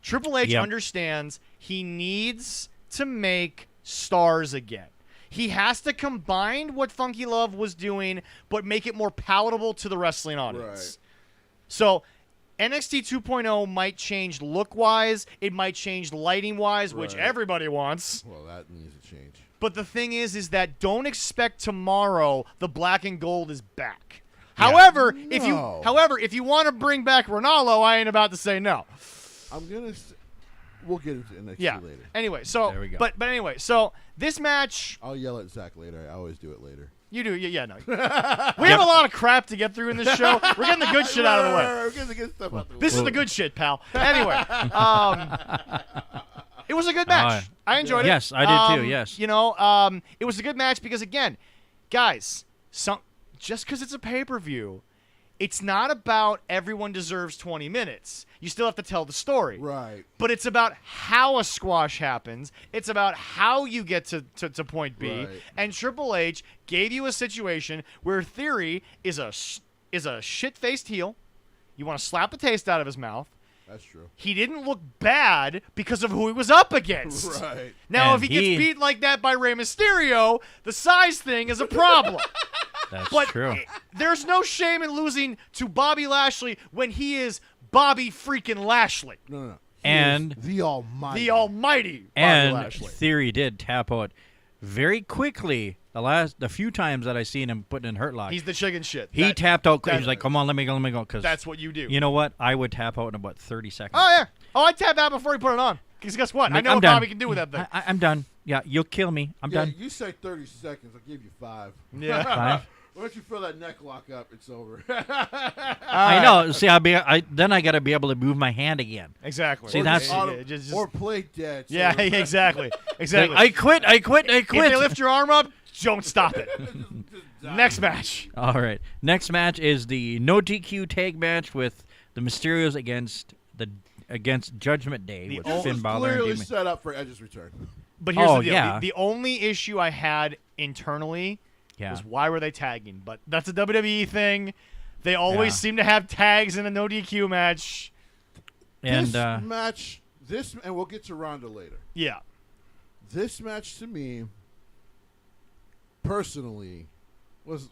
Triple H understands he needs to make stars again. He has to combine what Funky Love was doing, but make it more palatable to the wrestling audience. Right. So NXT 2.0 might change look-wise. It might change lighting-wise, which Right. everybody wants. Well, that needs to change. But the thing is that don't expect tomorrow the black and gold is back. Yeah. However, No. if you want to bring back Ronaldo, I ain't about to say no. I'm gonna. We'll get into NXT Yeah. later. Anyway, so There we go. but anyway, so this match, I'll yell at Zach later. I always do it later. you do, yeah, no. We have a lot of crap to get through in this show. We're getting the good shit out of the way. We're getting the good stuff out the way. This is the good shit, pal. Anyway, it was a good match. I enjoyed it. Yes, I did too, yes. You know, it was a good match because, again, guys, just because it's a pay-per-view, it's not about everyone deserves 20 minutes. You still have to tell the story. Right. But it's about how a squash happens. It's about how you get to point B. Right. And Triple H gave you a situation where Theory is a shit-faced heel. You want to slap the taste out of his mouth. That's true. He didn't look bad because of who he was up against. Right. Now, And if he gets beat like that by Rey Mysterio, the size thing is a problem. That's But true. there's no shame in losing to Bobby Lashley when he is Bobby freaking Lashley, No. He And- is the Almighty. the almighty Bobby And Lashley. Theory did tap out very quickly the few times that I seen him putting in Hurt Lock. He's the chicken shit. He tapped out quick. He's like, come on, let me go. Because That's what you do. you know what? I would tap out in about 30 seconds. Oh, yeah. Oh, I tapped out before he put it on. Because guess what? I Like, know I'm what done. Bobby can do with that thing. I'm done. Yeah, you'll kill me. I'm Yeah, done. you say 30 seconds. I'll give you 5. Yeah. 5? Once you feel that neck lock up, it's over. I know. See, then I got to be able to move my hand again. Exactly. See, that's- or play dead. So yeah, exactly. Exactly. Like, I quit. If they lift your arm up, don't stop it. just die. Next match. All right. Next match is the no DQ tag match with the Mysterios against Judgment Day The with only- Finn was Balor and clearly Demon. set up for Edge's return. But here's Oh, the deal. yeah. The only issue I had internally Yeah. was why were they tagging? But that's a WWE thing. They always Yeah. seem to have tags in a no DQ match. And This match, and we'll get to Ronda later. Yeah. This match to me, personally, was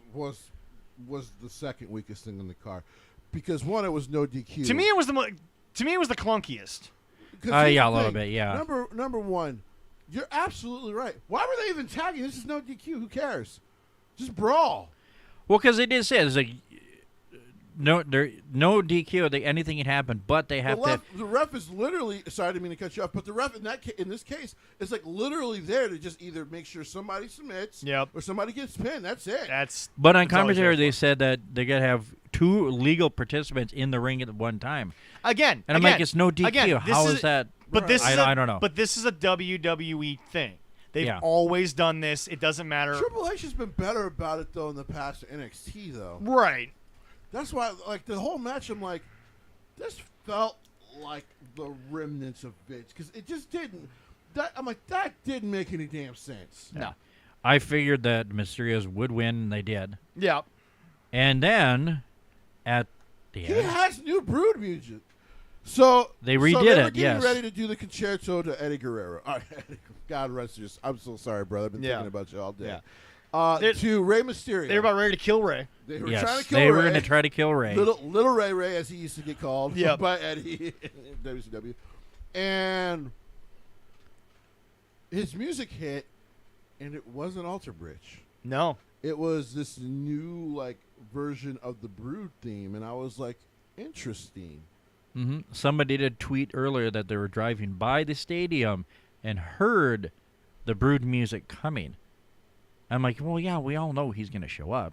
the second weakest thing on the card, because one, it was no DQ. To me, it was the clunkiest. 'Cause here's yeah, the a little thing. bit, yeah. Number one, you're absolutely right. Why were they even tagging? This is no DQ. Who cares? Just brawl. well, because they did say it's like no DQ. Anything can happen, but they have to. The ref is literally. Sorry, I didn't mean to cut you off, but the ref in this case is like literally there to just either make sure somebody submits, Yep. or somebody gets pinned. That's it. But on that's all he's commentary, there they for. said that they got to have 2 legal participants in the ring at one time. Again, And I'm like, it's no DQ. Again, How is that? But this is I don't know. But this is a WWE thing. They've Yeah. always done this. It doesn't matter. Triple H has been better about it though in the past NXT though. Right. That's why, like the whole match, I'm like, this felt like the remnants of Vince because it just didn't. I'm like, that didn't make any damn sense. No. I figured that Mysterios would win, and they did. Yeah. And then at the He end, has new Brood music. So They redid so they were it, getting yes. ready to do the concerto to Eddie Guerrero. God rest his. I'm so sorry, brother. I've been Yeah. thinking about you all day. They're- To Rey Mysterio. They were about ready to kill Ray. They were yes, trying to kill they Ray. were going to try to kill Ray. Little Ray, as he used to get called Yep. by Eddie in WCW. And his music hit, and it wasn't Alter Bridge. No. It was this new like version of the Brood theme, and I was like, interesting. Somebody did tweet earlier that they were driving by the stadium and heard the Brood music coming. I'm like, well, yeah, we all know he's going to show up.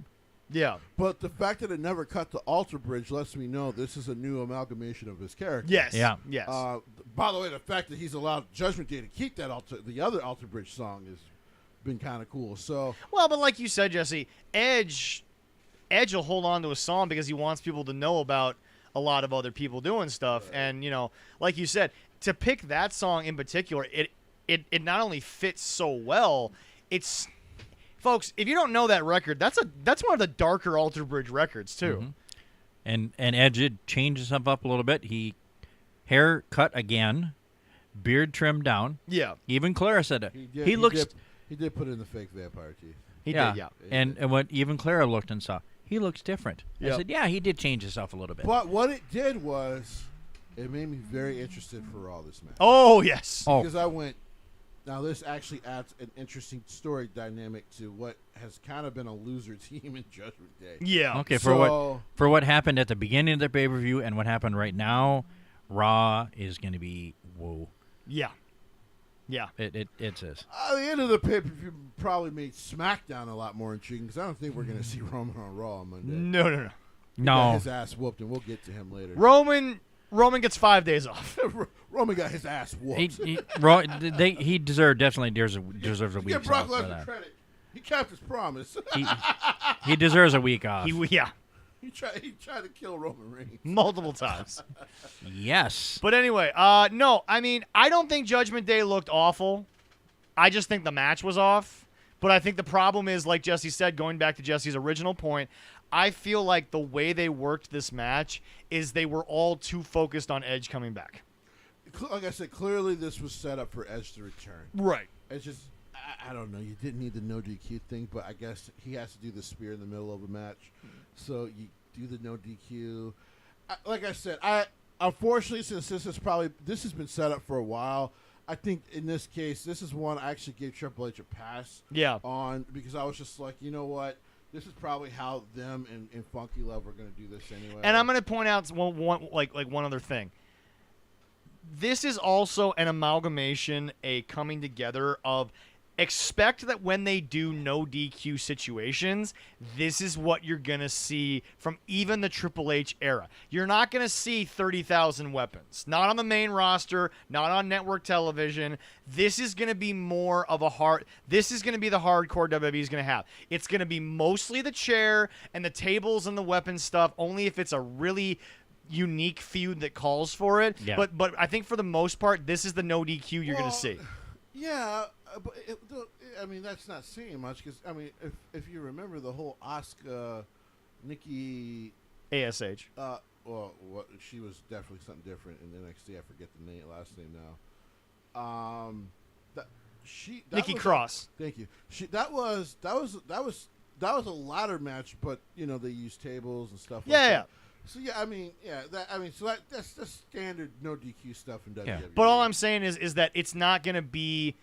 Yeah. But the fact that it never cut to Alter Bridge lets me know this is a new amalgamation of his character. Yes. Yeah. Yes. By the way, the fact that he's allowed Judgment Day to keep that the other Alter Bridge song has been kind of cool. So well, but like you said, Jesse, Edge will hold on to a song because he wants people to know about a lot of other people doing stuff. Right. And, like you said, to pick that song in particular, it not only fits so well, it's folks, if you don't know that record, that's one of the darker Alter Bridge records too. And Edge did change himself up a little bit. He hair cut again, beard trimmed down. Yeah. Even Clara said it. he looks. did put in the fake vampire teeth. He yeah. did, yeah. And when even Clara looked and saw, he looks different. I Yep. said, yeah, he did change himself a little bit. But what it did was, it made me very interested for all this match. Oh, yes. Oh, Because I went, now this actually adds an interesting story dynamic to what has kind of been a loser team in Judgment Day. Yeah. okay. So- For what happened at the beginning of the pay-per-view and what happened right now, Raw is going to be whoa. Yeah. Yeah. It is. The end of the pay-per-view probably made SmackDown a lot more intriguing because I don't think we're going to see Roman on Raw on Monday. No. He got No. his ass whooped, and we'll get to him later. Roman gets 5 days off. Roman got his ass whooped. He deserves a week Give Brock off for Lesnar that. credit. He kept his promise. He deserves a week off. Yeah. He tried to kill Roman Reigns. Multiple times. Yes. But anyway, no, I mean, I don't think Judgment Day looked awful. I just think the match was off. But I think the problem is, like Jesse said, going back to Jesse's original point, I feel like the way they worked this match is they were all too focused on Edge coming back. Like I said, clearly this was set up for Edge to return. Right. It's just, I don't know. You didn't need the no DQ thing, but I guess he has to do the spear in the middle of a match. So you do the no DQ. Like I said, unfortunately, since this has been set up for a while, I think in this case, this is one I actually gave Triple H a pass Yeah. on because I was just like, you know what? This is probably how them and Funky Love are going to do this anyway. And I'm going to point out one other thing. This is also an amalgamation, a coming together of expect that when they do no DQ situations, this is what you're going to see from even the Triple H era. You're not going to see 30,000 weapons. Not on the main roster, not on network television. This is going to be more of this is going to be the hardcore WWE is going to have. It's going to be mostly the chair and the tables and the weapon stuff, only if it's a really unique feud that calls for it. Yeah. But I think for the most part, this is the no DQ you're going to see. Yeah, but I mean that's not saying much because I mean if you remember the whole Asuka, Nikki, ASH. She was definitely something different in NXT. I forget the last name now. Nikki was Cross. Thank you. That was a ladder match, but they used tables and stuff. Yeah, like yeah. that. So that's the standard no DQ stuff in WWE. But all I'm saying is that it's not going to be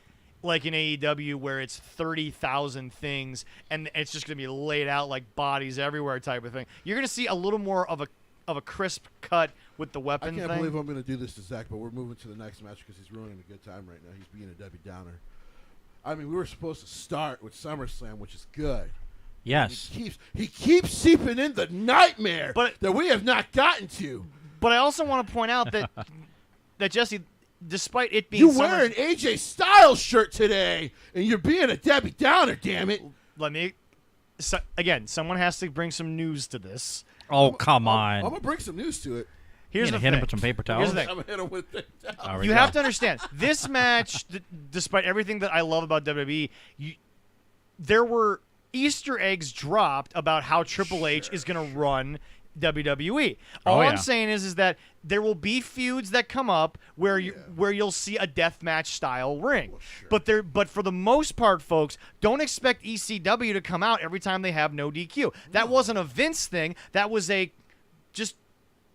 like in AEW where it's 30,000 things and it's just going to be laid out like bodies everywhere type of thing. You're going to see a little more of a crisp cut with the I weapon can't thing. believe I'm going to do this to Zach, but we're moving to the next match because he's ruining a good time right now. He's being a Debbie Downer. I mean, we were supposed to start with SummerSlam, which is good. Yes. He keeps seeping in the nightmare But- that we have not gotten to. But I also want to point out that that Jesse, despite it being You Summer- wear an AJ Styles shirt today, and you're being a Debbie Downer, damn it. let me again, someone has to bring some news to this. Oh, come I'm on. going to bring some news to it. Here's You the gonna hit him thing. with some paper Here's towels? the thing. I'm going to hit him with it. There we You go. have to understand this match, despite everything that I love about WWE, there were Easter eggs dropped about how Triple H is going to run WWE. All Oh, I'm yeah. saying is that there will be feuds that come up where you'll see a deathmatch style ring. But for the most part, folks, don't expect ECW to come out every time they have no DQ. That wasn't a Vince thing. That was a just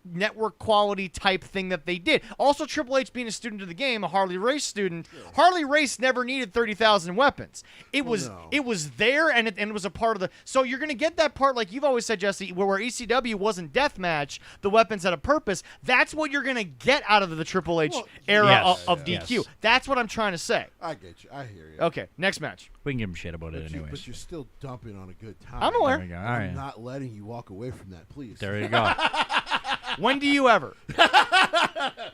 network quality type thing that they did. Also, Triple H being a student of the game, a Harley Race student, Harley Race never needed 30,000 weapons. It was no. it was there and it was a part of the. So you're gonna get that part like you've always said, Jesse, where ECW wasn't deathmatch, the weapons had a purpose. That's what you're gonna get out of the Triple H Well, era yes, of yes. DQ. That's what I'm trying to say. I get you. I hear you. Okay, next match. We can give him shit about it But anyways. you're still dumping on a good time. I'm aware. There we go. All I'm right. not letting you walk away from that, please. There you go. When do you ever?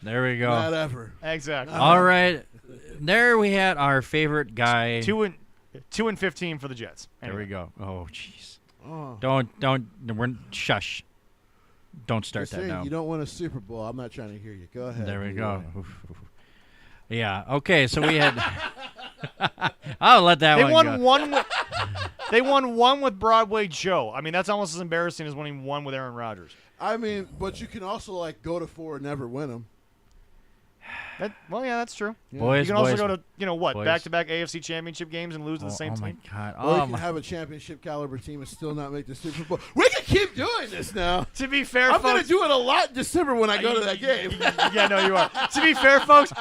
There we Not go. ever. Exactly. All right. There we had our favorite guy. 2-15 for the Jets. There Anyway. we go. Oh, jeez. Oh. We're shush. Don't start Just that saying, now. you don't win a Super Bowl. I'm not trying to hear you. Go ahead. There we Move go. on. Oof, oof. Yeah. Okay. So we had. I'll let that They one won go. one. They won one with Broadway Joe. I mean, that's almost as embarrassing as winning one with Aaron Rodgers. I mean, but you can also like go to 4 and never win them. Well, yeah, that's true. Boys, You can also boys. go to Boys. back-to-back AFC Championship games and lose to the same oh my team. God. Or you Oh can my. have a championship caliber team and still not make the Super Bowl. We can keep doing this now. To be fair, I'm going to folks. do it a lot in December when I go to that game. Yeah, no, you are. To be fair, folks.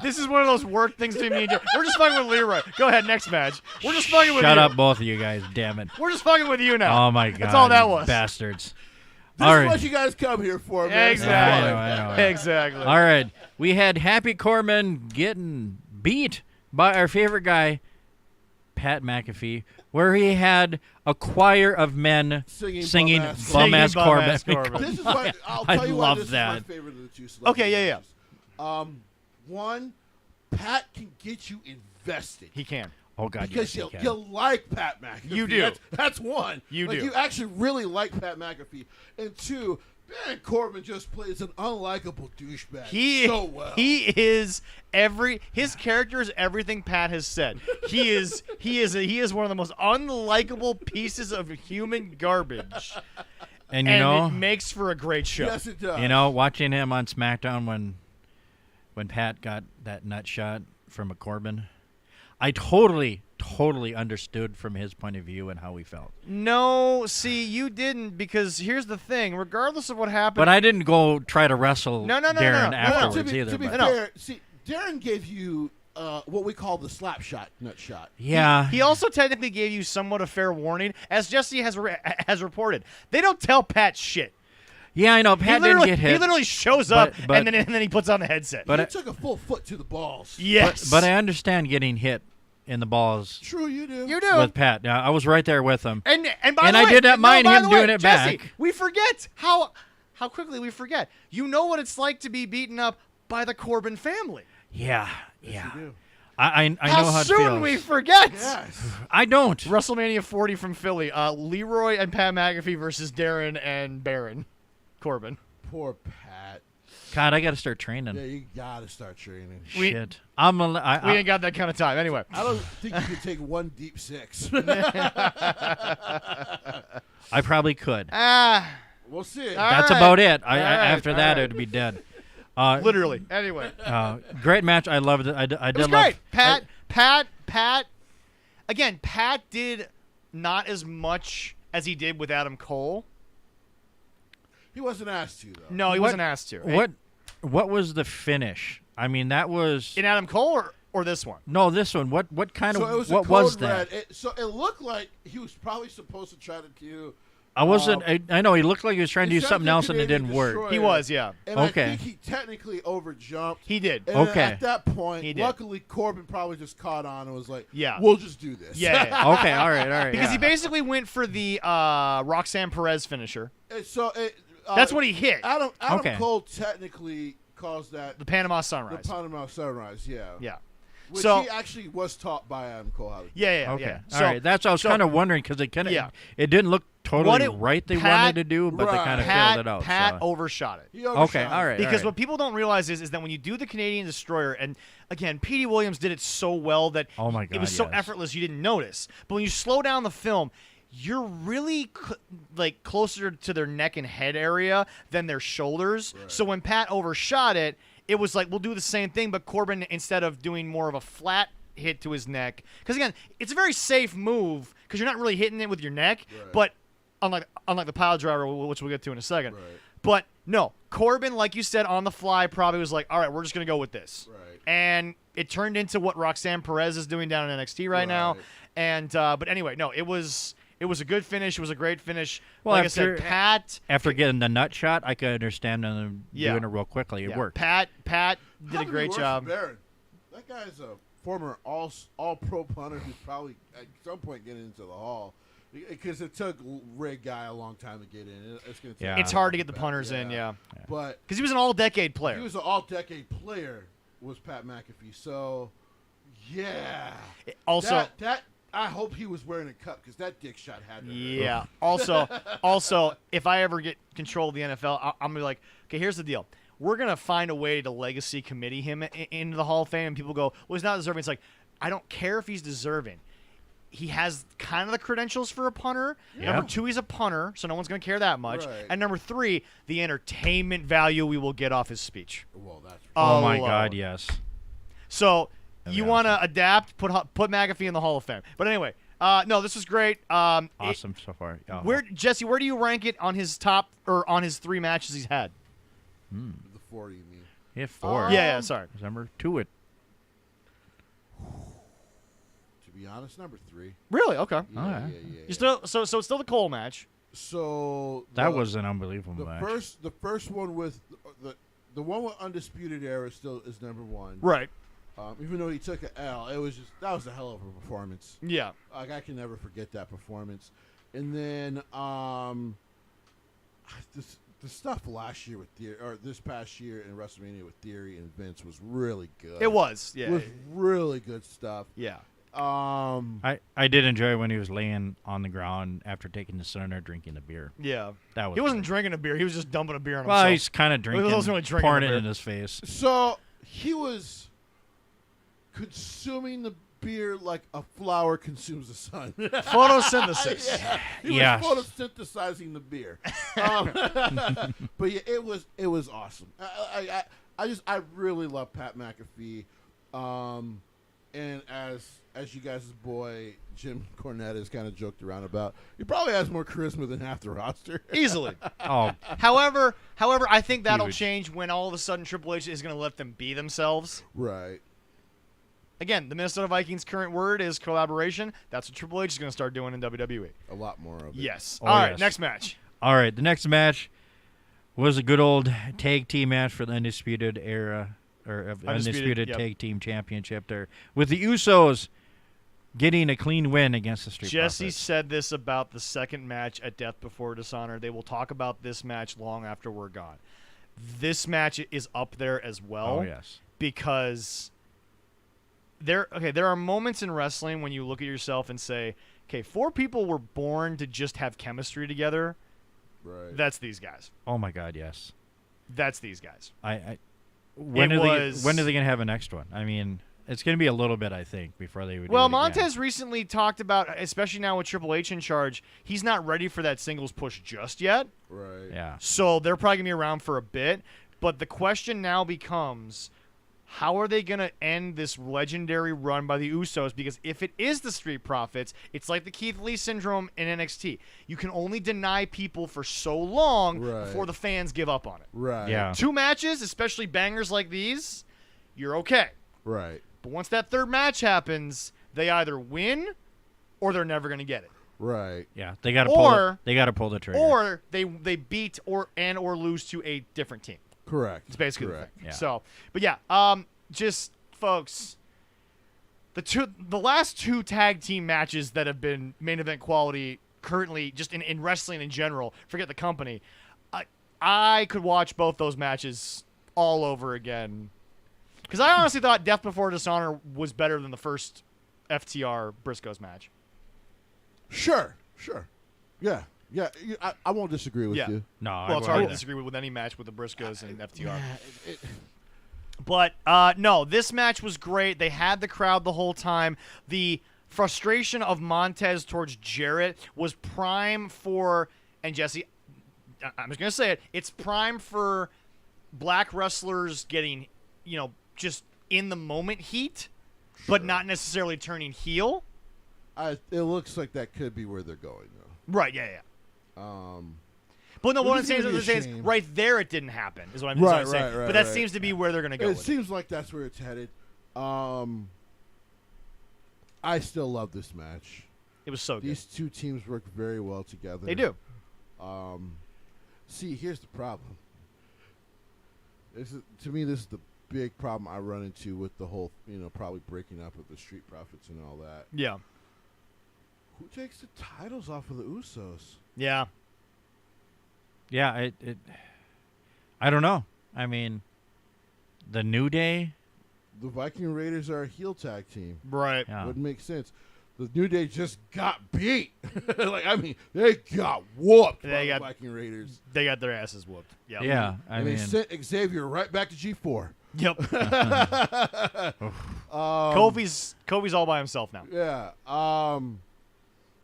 This is one of those work things between me and Joe. We're just fucking with Leroy. Go ahead, next match. We're just fucking with Shut you. up, both of you guys. Damn it. We're just fucking with you now. Oh my God. That's all that you was. Bastards. This All is right. what you guys come here for, man. Exactly. I know. Exactly. All right. We had Happy Corbin getting beat by our favorite guy, Pat McAfee, where he had a choir of men Singing bum-ass Bum-ass Corbin. Corbin. This is why I'll I tell you love why this that. is my favorite of the two celebrities. Okay, yeah. One, Pat can get you invested. He can. Oh, God, Because yes, he you can. like Pat McAfee. You do. That's one. You like, do. You actually really like Pat McAfee. And two, Baron Corbin just plays an unlikable douchebag so well. He is his character is everything Pat has said. He is one of the most unlikable pieces of human garbage. And And you know, it makes for a great show. Yes, it does. watching him on SmackDown when Pat got that nut shot from a Corbin, I totally understood from his point of view and how he felt. No, see, you didn't, because here's the thing. Regardless of what happened, But I didn't go try to wrestle No, no, no, Darren no, no. afterwards to be, either. to be but- fair, see, Darren gave you what we call the slap shot, nut shot. yeah. he also technically gave you somewhat a fair warning, as Jesse has reported. They don't tell Pat shit. Yeah, I know. Pat didn't get hit. He literally shows up but- and then he puts on the headset. But He I- took a full foot to the balls. yes, But I understand getting hit in the balls True, you do. you do. with Pat. Yeah, I was right there with him. And by And the I way, did not no, mind by him the way, doing it Jesse, back. We forget how quickly we forget. You know what it's like to be beaten up by the Corbin family. Yeah, Yes, yeah. you do. I know how it soon feels. we forget. Yes. I don't. WrestleMania 40 from Philly. Leroy and Pat McAfee versus Darren and Baron Corbin. Poor Pat. God, I got to start training. Yeah, you gotta start training. We- Shit. I'm a, We I, ain't got that kind of time. Anyway, I don't think you could take one deep six. I probably could. We'll see. All That's right. about it. All right, After that, all right. it would be dead. Literally. Anyway, Great match. I loved it. I did it was love great. Pat. Again, Pat did not as much as he did with Adam Cole. He wasn't asked to though. No, he What- wasn't asked to. What was the finish? I mean, that was In Adam Cole, or or this one? No, this one. What kind So of it was what a was code that? red. So it looked like he was probably supposed to try to do. I wasn't. I know he looked like he was trying to he do tried something do else and it Canadian didn't work. Destroyer, He was, yeah. And Okay. I think he technically overjumped. He did. And then Okay. at that point, He did. luckily Corbin probably just caught on and was like, Yeah. we'll just do this." Yeah. Okay, all right. Because yeah. he basically went for the Roxanne Perez finisher. And so That's what he hit. Adam Okay. Cole technically calls that The Panama the Sunrise. Panama Sunrise. Yeah. Yeah. Which So- he actually was taught by Adam Cole how to do. Yeah. Okay. Yeah. All right. That's what I was so- kind of wondering because it kind of Yeah. it didn't look What totally it- right they Pat- wanted to do, but they Right. kind of Pat, filled it out. Pat so. overshot it. He overshot Okay. All right. Because all right. what people don't realize is that when you do the Canadian Destroyer, and again, Petey Williams did it so well that Oh my it God, was so yes. effortless you didn't notice. But when you slow down the film, you're really like closer to their neck and head area than their shoulders. Right. So when Pat overshot it, it was like we'll do the same thing, but Corbin, instead of doing more of a flat hit to his neck, because again, it's a very safe move because you're not really hitting it with your neck, Right. but unlike the pile driver, which we'll get to in a second. Right. But no, Corbin, like you said, on the fly probably was like, all right, we're just going to go with this. Right. And it turned into what Roxanne Perez is doing down in NXT right now. Right. And but anyway, no, it was a good finish. It was a great finish. Well, like after- I said, Pat. After getting the nut shot, I could understand them Yeah. doing it real quickly. It Yeah, worked. Pat did How a could great he work for job. Baron? That guy's a former all pro punter who's probably at some point getting into the Hall. Because it took Rig Guy a long time to get in. It's gonna take Yeah. It's hard to get the punters in, yeah. But Because he was an all-decade player. he was an all-decade player. Was Pat McAfee? So, yeah. Also, that I hope he was wearing a cup because that dick shot had to hurt. yeah. Also, if I ever get control of the NFL, I'm gonna be like, okay, here's the deal. We're gonna find a way to legacy committee him into the Hall of Fame. And people go, well, he's not deserving. It's like, I don't care if he's deserving. He has kind of the credentials for a punter. Yeah. Number 2, he's a punter, so no one's gonna care that much. Right. And number 3, the entertainment value we will get off his speech. Well, that's Oh my alone. God, yes. So That'd you be want to adapt, put McAfee in the Hall of Fame. But anyway, no, this was great. Awesome so far. Oh. Jesse, where do you rank it on his top or on his 3 matches he's had? the 40, you mean. He had 4. Yeah, sorry. Number 2 it. To be honest, number 3. Really? Okay. Yeah, Alright. yeah. You still so it's still the Cole match. So That was an unbelievable the match. first one with the one with Undisputed Era still is number 1. Right. Even though he took an L, that was a hell of a performance. Yeah. Like I can never forget that performance. And then the stuff last year with Theory, or this past year in WrestleMania with Theory and Vince was really good. It was. It Yeah. was really good stuff. Yeah. I did enjoy when he was laying on the ground after taking the center, drinking the beer. Yeah. That was He wasn't good. drinking a beer. He was just dumping a beer on Well, himself. he's kind of drinking, wasn't really drinking pouring the it beer. in his face. So he was consuming the beer like a flower consumes the sun. Photosynthesis. He Yes. was photosynthesizing the beer. But yeah, it was awesome. I really love Pat McAfee. And as you guys' boy Jim Cornette has kind of joked around about, he probably has more charisma than half the roster. Easily. Oh, However, I think that'll Huge. change when all of a sudden Triple H is going to let them be themselves. Right. Again, the Minnesota Vikings' current word is collaboration. That's what Triple H is going to start doing in WWE. A lot more of it. Yes. Oh, All right, yes. next match. all right. The next match was a good old tag team match for the Undisputed Era, or Undisputed yep. Tag Team Championship there, with the Usos getting a clean win against the Street Jesse Profits. said this about the second match at Death Before Dishonor. They will talk about this match long after we're gone. This match is up there as well. Oh, yes. Because there are moments in wrestling when you look at yourself and say, okay, 4 people were born to just have chemistry together. Right. That's these guys. Oh, my God, yes. That's these guys. When It are was- they going to have a next one? I mean, it's going to be a little bit, I think, before they would Well, do it again. Montez recently talked about, especially now with Triple H in charge, he's not ready for that singles push just yet. Right. Yeah. So they're probably going to be around for a bit. But the question now becomes, how are they going to end this legendary run by the Usos? Because if it is the Street Profits, it's like the Keith Lee syndrome in NXT. You can only deny people for so long Right. before the fans give up on it. Right. Yeah. 2 matches, especially bangers like these, you're okay. Right. But once that third match happens, they either win or they're never going to get it. Right. Yeah, they got to Or- pull the trigger. Or they beat or lose to a different team. Correct. It's basically correct. the thing. Yeah. So, but yeah, just folks, the last 2 tag team matches that have been main event quality currently, just in wrestling in general, forget the company, I could watch both those matches all over again. Because I honestly thought Death Before Dishonor was better than the first FTR Briscoes match. Sure. Yeah. I won't disagree with Yeah. you. No, Well, it's hard to disagree with any match with the Briscoes and FTR. But no, this match was great. They had the crowd the whole time. The frustration of Montez towards Jarrett was prime for, and Jesse, I'm just gonna say it. It's prime for black wrestlers getting, just in the moment heat, but not necessarily turning heel. It looks like that could be where they're going, though. Right? Yeah. But no, Which what I'm is saying gonna be a is shame. right there it didn't happen. Is what I'm Right, saying. right, but that right. seems to be where they're gonna go. It with it. seems like that's where it's headed. I still love this match. It was so good. These two teams work very well together. They do. See, here's the problem. To me, this is the big problem I run into with the whole, probably breaking up of the Street Profits and all that. Yeah. Who takes the titles off of the Usos? Yeah. Yeah, I don't know. I mean, the New Day. The Viking Raiders are a heel tag team. Right. Yeah. Wouldn't make sense. The New Day just got beat. They got whooped by the Viking Raiders. They got their asses whooped. Yep. Yeah, I And mean, they sent Xavier right back to G4. Yep. Kofi's all by himself now. Yeah.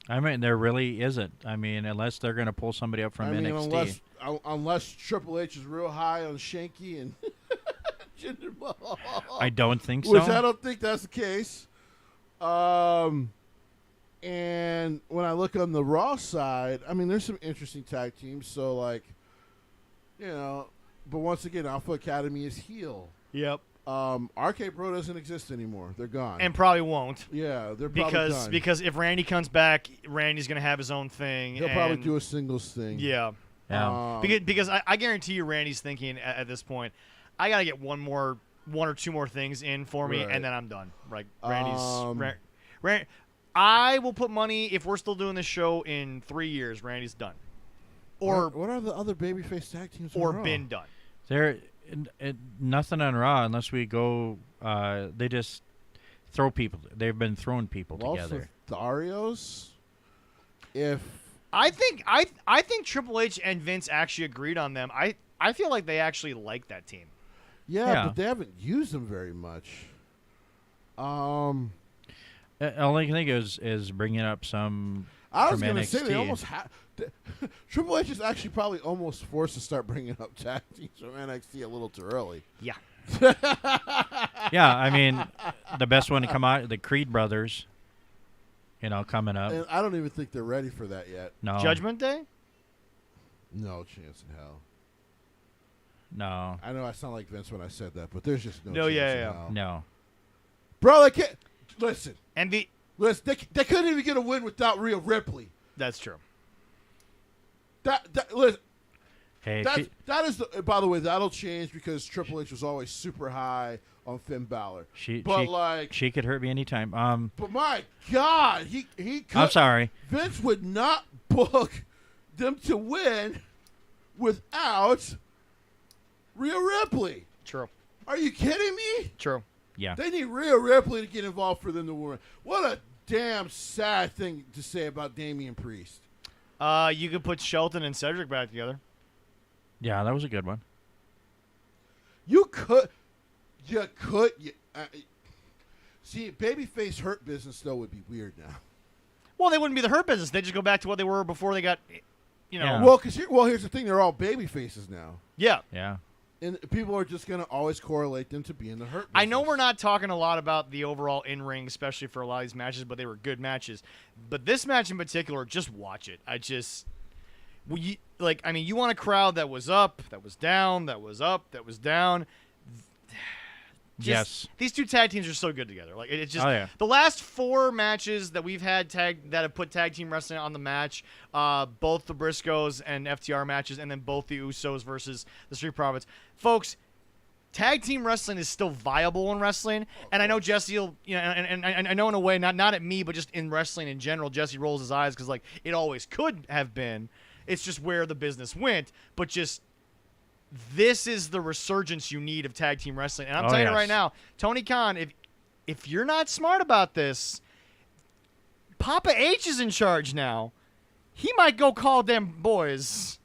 I mean, there really isn't. I mean, unless they're going to pull somebody up from NXT. Unless Triple H is real high on Shanky and Jinder Mahal. I don't think so. Which I don't think that's the case. And when I look on the Raw side, I mean, there's some interesting tag teams. So, but once again, Alpha Academy is heel. Yep. RK Bro doesn't exist anymore. They're gone. And probably won't. Yeah, they're probably done. Because if Randy comes back, Randy's gonna have his own thing. He'll probably do a singles thing. Yeah. Yeah. Because I guarantee you, Randy's thinking at this point, I gotta get one or two more things in for me, Right. and then I'm done. Like Randy's. I will put money if we're still doing this show in 3 years. Randy's done, or what are the other babyface tag teams? or on Raw? been done. There, nothing on Raw unless we go. They just throw people. They've been throwing people together. Tharios. If I think Triple H and Vince actually agreed on them. I feel like they actually like that team. yeah, but they haven't used them very much. All I can think is bringing up some. I was from going to say they NXT. almost Triple H is actually probably almost forced to start bringing up tag teams from NXT a little too early. Yeah. Yeah, I mean, the best one to come out, the Creed brothers. Coming up. And I don't even think they're ready for that yet. No. Judgment Day. No chance in hell. No. I know I sound like Vince when I said that, but there's just no No, chance yeah, in yeah. hell. No. Bro, they can't. Listen. And Listen, they couldn't even get a win without Rhea Ripley. that's true. Listen, Hey, that is by the way, that'll change because Triple H was always super high on Finn Balor. she could hurt me anytime. But my God, he could. I'm sorry. Vince would not book them to win without Rhea Ripley. True. Are you kidding me? True. Yeah. They need Rhea Ripley to get involved for them to win. What a damn sad thing to say about Damian Priest. You could put Shelton and Cedric back together. Yeah, that was a good one. You could. See, babyface hurt business though would be weird now. Well, they wouldn't be the Hurt Business. They just go back to what they were before they got, Yeah. Well, here's the thing: they're all baby faces now, Yeah. Yeah. and people are just gonna always correlate them to being the hurt business. I know we're not talking a lot about the overall in-ring, especially for a lot of these matches, but they were good matches. But this match in particular, just watch it. You want a crowd that was up, that was down, that was up, that was down. Yes. These two tag teams are so good together. Like it's just Oh, yeah. the last 4 matches that we've had that have put tag team wrestling on the match, both the Briscoes and FTR matches, and then both the Usos versus the Street Profits. Folks, tag team wrestling is still viable in wrestling, and I know Jesse will, and I know in a way, not at me, but just in wrestling in general, Jesse rolls his eyes because like it always could have been. It's just where the business went, but just. This is the resurgence you need of tag team wrestling. And I'm telling you right now, Tony Khan, if you're not smart about this, Papa H is in charge now. He might go call them boys.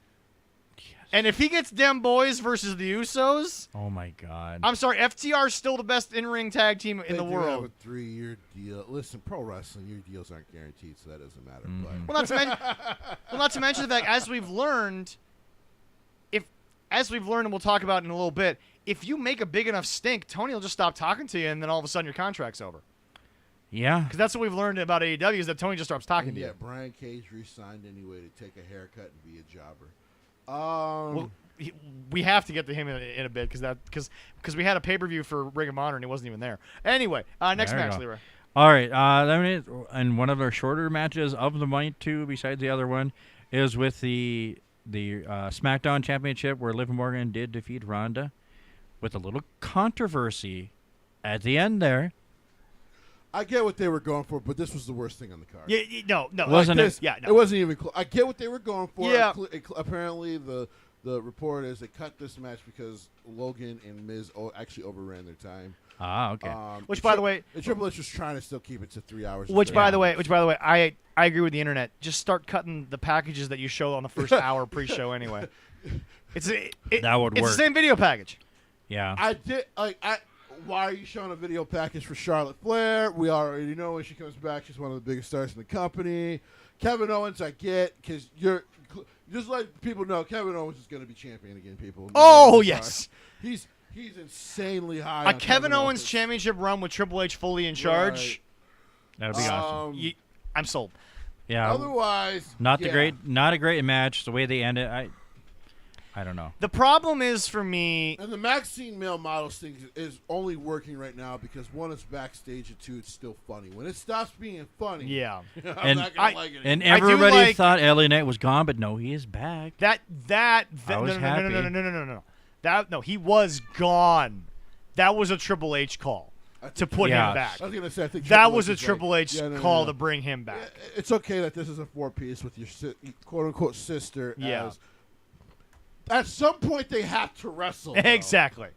Yes. And if he gets them boys versus the Usos, Oh my God. I'm sorry, FTR is still the best in-ring tag team in the They do world. have a 3-year deal. Listen, pro wrestling, your deals aren't guaranteed, so that doesn't matter. Mhm. But Well, not to mention the fact, as we've learned, and we'll talk about in a little bit, if you make a big enough stink, Tony will just stop talking to you, and then all of a sudden your contract's over. Yeah. Because that's what we've learned about AEW is that Tony just stops talking and to yet you. Brian Cage re-signed anyway to take a haircut and be a jobber. Well, we have to get to him in a bit because we had a pay-per-view for Ring of Honor and he wasn't even there. Anyway, next There you match, go. Leroy. All right. And one of our shorter matches of the night, too, besides the other one, is with the SmackDown Championship where Liv Morgan did defeat Ronda with a little controversy at the end there. I get what they were going for, but this was the worst thing on the card. Yeah, no. Wasn't it? Yeah, no. It wasn't even close. I get what they were going for. Yeah. Apparently, the report is they cut this match because Logan and Miz actually overran their time. Ah, okay. Which, by the way, Triple H was trying to still keep it to 3 hours. Which, by the way, I agree with the internet. Just start cutting the packages that you show on the first hour pre-show anyway. That would It's work. the same video package. Yeah. I did why are you showing a video package for Charlotte Flair? We already know when she comes back, she's one of the biggest stars in the company. Kevin Owens, I get, because you're just let people know Kevin Owens is going to be champion again. People. Oh yes, he's insanely high. a on Kevin Owens championship run with Triple H fully in charge. That'd be awesome. I'm sold. Yeah. Otherwise, Not yeah. a great match. The way they end it, I don't know. The problem is for me. And the Maxine male models thing is only working right now because one, it's backstage, and two, it's still funny. When it stops being funny, Yeah. I'm And not gonna like it. And I do everybody like- thought LA Knight was gone, but no, he is back. I was no. No, he was gone. That was a Triple H call to put Yeah. him back. I was gonna say I think That Triple was H a is Triple like, H yeah, no, call no. to bring him back. It's okay that this is a 4-piece with your quote unquote sister. Yeah. As, at some point, they have to wrestle. though. Exactly.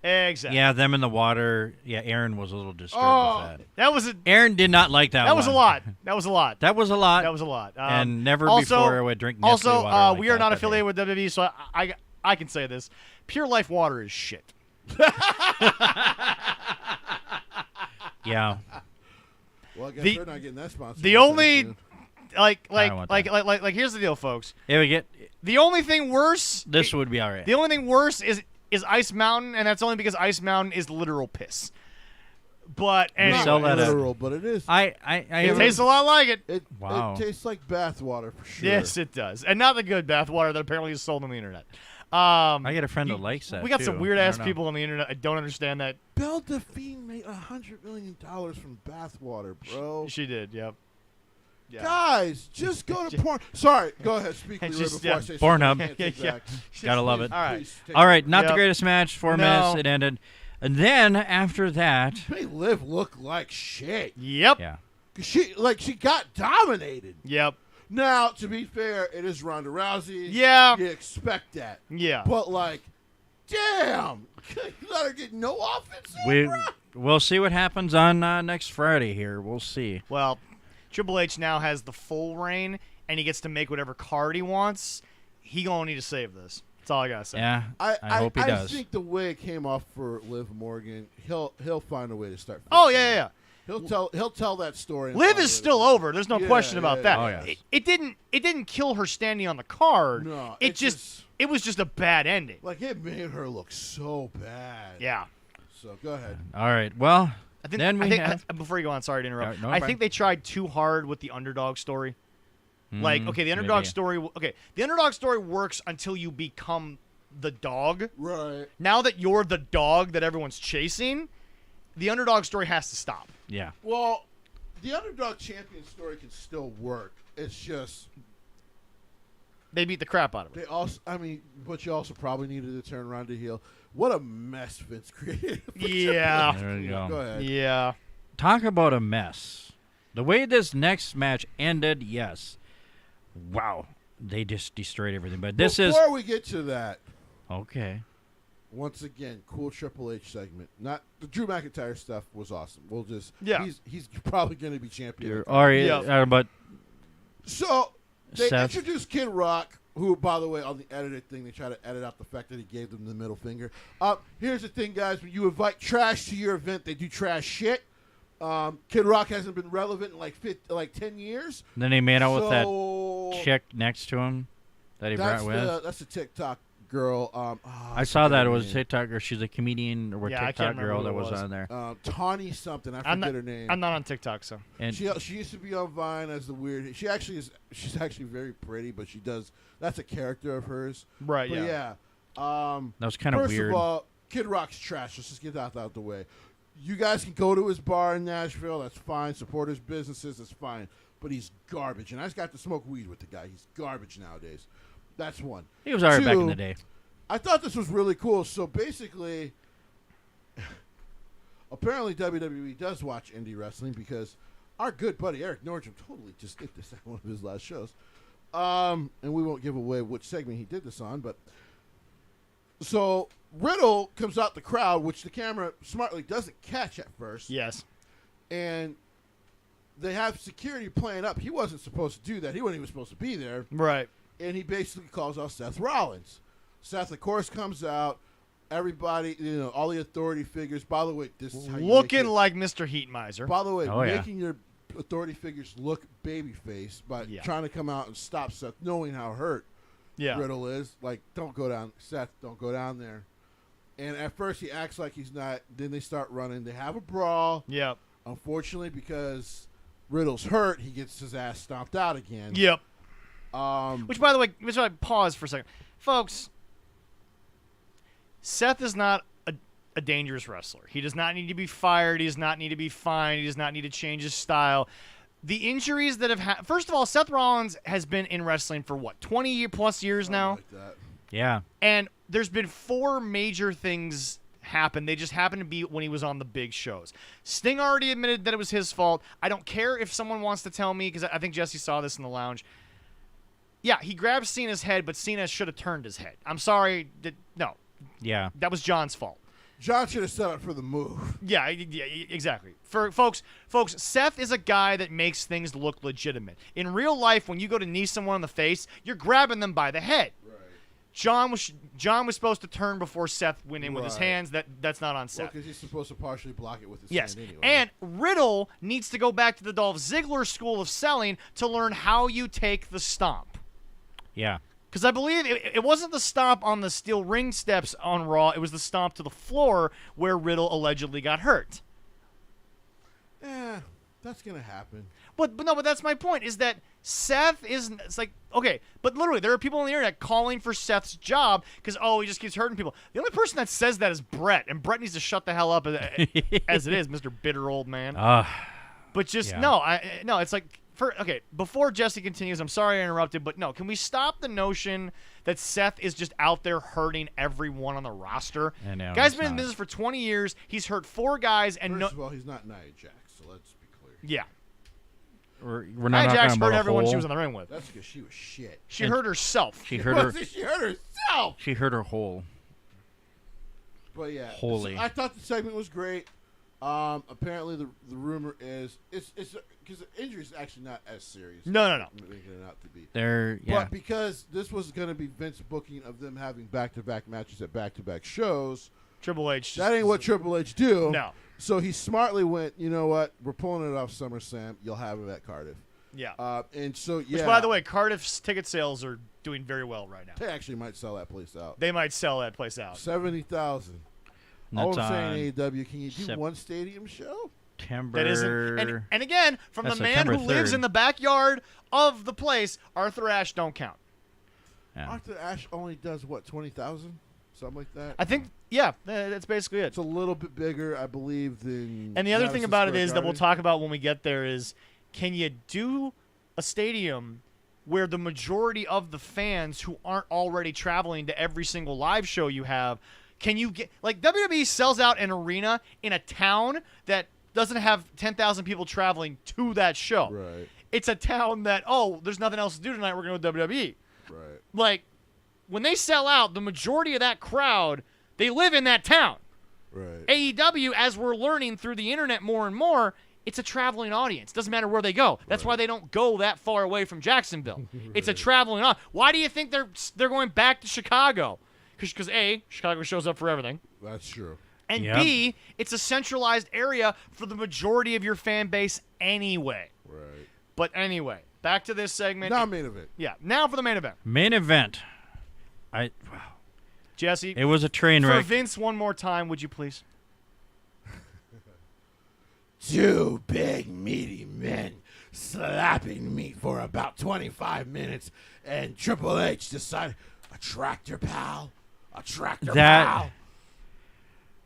Yeah, them in the water. Yeah, Aaron was a little disturbed Oh. with that. That was a Aaron did not like that. that was a one. lot. That was a lot. That was a lot. That was a lot. And never also- before would drink Nestle Also, water like we are that, not but affiliated with WWE, so I can say this: Pure Life water is shit. Yeah. Well, I guess The- they're not getting that sponsor. the only- soon. Like want that. here's the deal, folks. If we get The only thing worse. this, would be all right. The only thing worse is Ice Mountain, and that's only because Ice Mountain is literal piss. But We anyway, sell Not that at- literal, but it is. I it haven't- tastes a lot like it. Wow. It tastes like bath water for sure. Yes, it does, and not the good bathwater that apparently is sold on the internet. I get a friend that likes that. We got too. some weird I ass don't know. people on the internet. I don't understand that. Belle Delphine made $100 million from bath water, bro. She did. Yep. Yeah. Guys, just go to porn. Sorry, go ahead. Speak It's Leroy, just- before I yeah. say Pornhub. something I can't take Yeah. back. Gotta love it. All right. Please take All right, not Yep. the greatest match. 4 No. minutes. It ended, and then after that, Made Liv look like shit. Yep. yeah, 'Cause she got dominated. Yep. Now, to be fair, it is Ronda Rousey. Yeah. You expect that. Yeah. But, like, damn. You let her get no offense in, we bro? we'll see what happens on next Friday. Here, we'll see. Well, Triple H now has the full reign, and he gets to make whatever card he wants. He gonna need to save this. That's all I gotta say. Yeah, I hope he does. I think the way it came off for Liv Morgan, he'll find a way to start. Oh fixing yeah, it. yeah. He'll tell that story. and Liv find is a- still over. There's no Yeah, question about yeah, that. yeah. Oh, yes. It didn't kill her standing on the card. No, it was just a bad ending. like it made her look so bad. Yeah. So go ahead. All right. Well, I think, then we have. before you go on, sorry to interrupt. No, I fine. think they tried too hard with the underdog story. Like, okay, the underdog maybe. story. Okay, the underdog story works until you become the dog. Right. Now that you're the dog that everyone's chasing, the underdog story has to stop. Yeah. Well, the underdog champion story can still work. It's just They beat the crap out of him. they also. I mean, but you also probably needed to turn Ronda heel. What a mess Vince created. Yeah. There you go. Go ahead. Yeah. Talk about a mess. The way this next match ended, yes. Wow. They just destroyed everything. But this is Before we get to that, okay. once again, cool Triple H segment. Not the Drew McIntyre stuff was awesome. We'll just Yeah. He's probably going to be champion. All right, Yeah. but So they Seth. introduced Kid Rock, who, by the way, on the edited thing, they try to edit out the fact that he gave them the middle finger. Here's the thing, guys: when you invite trash to your event, they do trash shit. Kid Rock hasn't been relevant in like 10 years. then he made out with that So chick next to him that he brought with. That's the TikTok girl. I saw that. It was a TikTok girl. She's a comedian or Yeah, I can't TikTok remember girl who that it was was. on there. Tawny something. I I'm forget not, her name. I'm not on TikTok, so. And She used to be on Vine as the weird. She's actually very pretty, but she does. That's a character of hers. Right, But yeah. that was kind of First weird. of all, Kid Rock's trash. Let's just get that out the way. You guys can go to his bar in Nashville. That's fine. Support his businesses. That's fine. But he's garbage. And I just got to smoke weed with the guy. He's garbage nowadays. That's one. He was alright back in Two, the day. I thought this was really cool. So basically, apparently WWE does watch indie wrestling because our good buddy Eric Nordstrom totally just did this at one of his last shows. And we won't give away which segment he did this on, but so Riddle comes out the crowd, which the camera smartly doesn't catch at first, Yes. and they have security playing up. He wasn't supposed to do that. He wasn't even supposed to be there, Right. and he basically calls out Seth Rollins. Seth, of course, comes out. Everybody, all the authority figures. By the way, this is how you Looking make it. like Mr. Heatmiser. By the way, Oh, yeah. making your authority figures look babyface by Yeah. trying to come out and stop Seth, knowing how hurt Yeah. Riddle is. Like, don't go down, Seth. Don't go down there. And at first, he acts like he's not. Then they start running. They have a brawl. Yep. Unfortunately, because Riddle's hurt, he gets his ass stomped out again. Yep. Um, Which, by the way, pause for a second. Folks, Seth is not a dangerous wrestler. He does not need to be fired. He does not need to be fined. He does not need to change his style. The injuries that have first of all, Seth Rollins has been in wrestling for what, 20+ years now? like that. Yeah. And there's been 4 major things happen. They just happened to be when he was on the big shows. Sting already admitted that it was his fault. I don't care if someone wants to tell me, because I think Jesse saw this in the lounge. Yeah, he grabbed Cena's head, but Cena should have turned his head. I'm sorry. No, Yeah. that was John's fault. John should have set up for the move. Yeah, exactly. For folks, Seth is a guy that makes things look legitimate. In real life, when you go to knee someone in the face, you're grabbing them by the head. Right. John was supposed to turn before Seth went in with his Right. hands. That's not on Well, Seth. because he's supposed to partially block it with his Yes, hand anyway. and Riddle needs to go back to the Dolph Ziggler school of selling to learn how you take the stomp. Yeah. Because I believe it wasn't the stomp on the steel ring steps on Raw. It was the stomp to the floor where Riddle allegedly got hurt. That's gonna happen. But that's my point, is that Seth is, it's like, okay, but literally there are people on the internet calling for Seth's job because, he just keeps hurting people. The only person that says that is Brett, and Brett needs to shut the hell up as it is, Mr. Bitter Old Man. But just, Yeah. no, it's like, before Jesse continues, I'm sorry I interrupted, but no, can we stop the notion that Seth is just out there hurting everyone on the roster? I know, Guy's he's been in not. business for 20 years. He's hurt 4 guys, and First of all, he's not Nia Jax, so let's be clear. yeah. We're Nia not Jax talking about hurt a everyone hole. she was in the ring with. That's because she was shit. She And hurt herself. She hurt her. She hurt herself. She hurt her hole. But yeah, Holy. I thought the segment was great. Apparently the rumor is it's because the injury is actually not as serious. No. as making it out to be. Yeah. But because this was going to be Vince booking of them having back-to-back matches at back-to-back shows, Triple H. that ain't what Triple H do. No. So he smartly went, you know what? We're pulling it off SummerSlam. You'll have it at Cardiff. Yeah. And so, yeah. Which, by the way, Cardiff's ticket sales are doing very well right now. they actually might sell that place out. They might sell that place out. 70,000. And All that's I'm on saying, AEW, can you do Sep- one stadium show? September. That isn't. And again, from That's the man who September lives 3rd. in the backyard of the place, Arthur Ashe don't count. Yeah. Arthur Ashe only does what, 20,000, something like that. I think, yeah, that's basically it. It's a little bit bigger, I believe, than. And the other thing Madison about it Square is that we'll Garden. talk about when we get there is, can you do a stadium where the majority of the fans who aren't already traveling to every single live show you have, can you get, like, WWE sells out an arena in a town that doesn't have 10,000 people traveling to that show. Right, It's a town that, oh, there's nothing else to do tonight, we're going to WWE. right. Like, when they sell out, the majority of that crowd, they live in that town. Right. AEW, as we're learning through the internet more and more, it's a traveling audience. Doesn't matter where they go. That's why they don't go that far away from Jacksonville. It's a traveling audience. Why do you think they're going back to Chicago? Because A, Chicago shows up for everything. That's true. And Yep. B, it's a centralized area for the majority of your fan base anyway. Right. But anyway, back to this segment. Now main event. Yeah, now for the main event. Main event. Wow. Jesse, It was a train for wreck. Vince one more time, would you please? Two big meaty men slapping me for about 25 minutes, and Triple H decided, a tractor pal, a tractor That pal.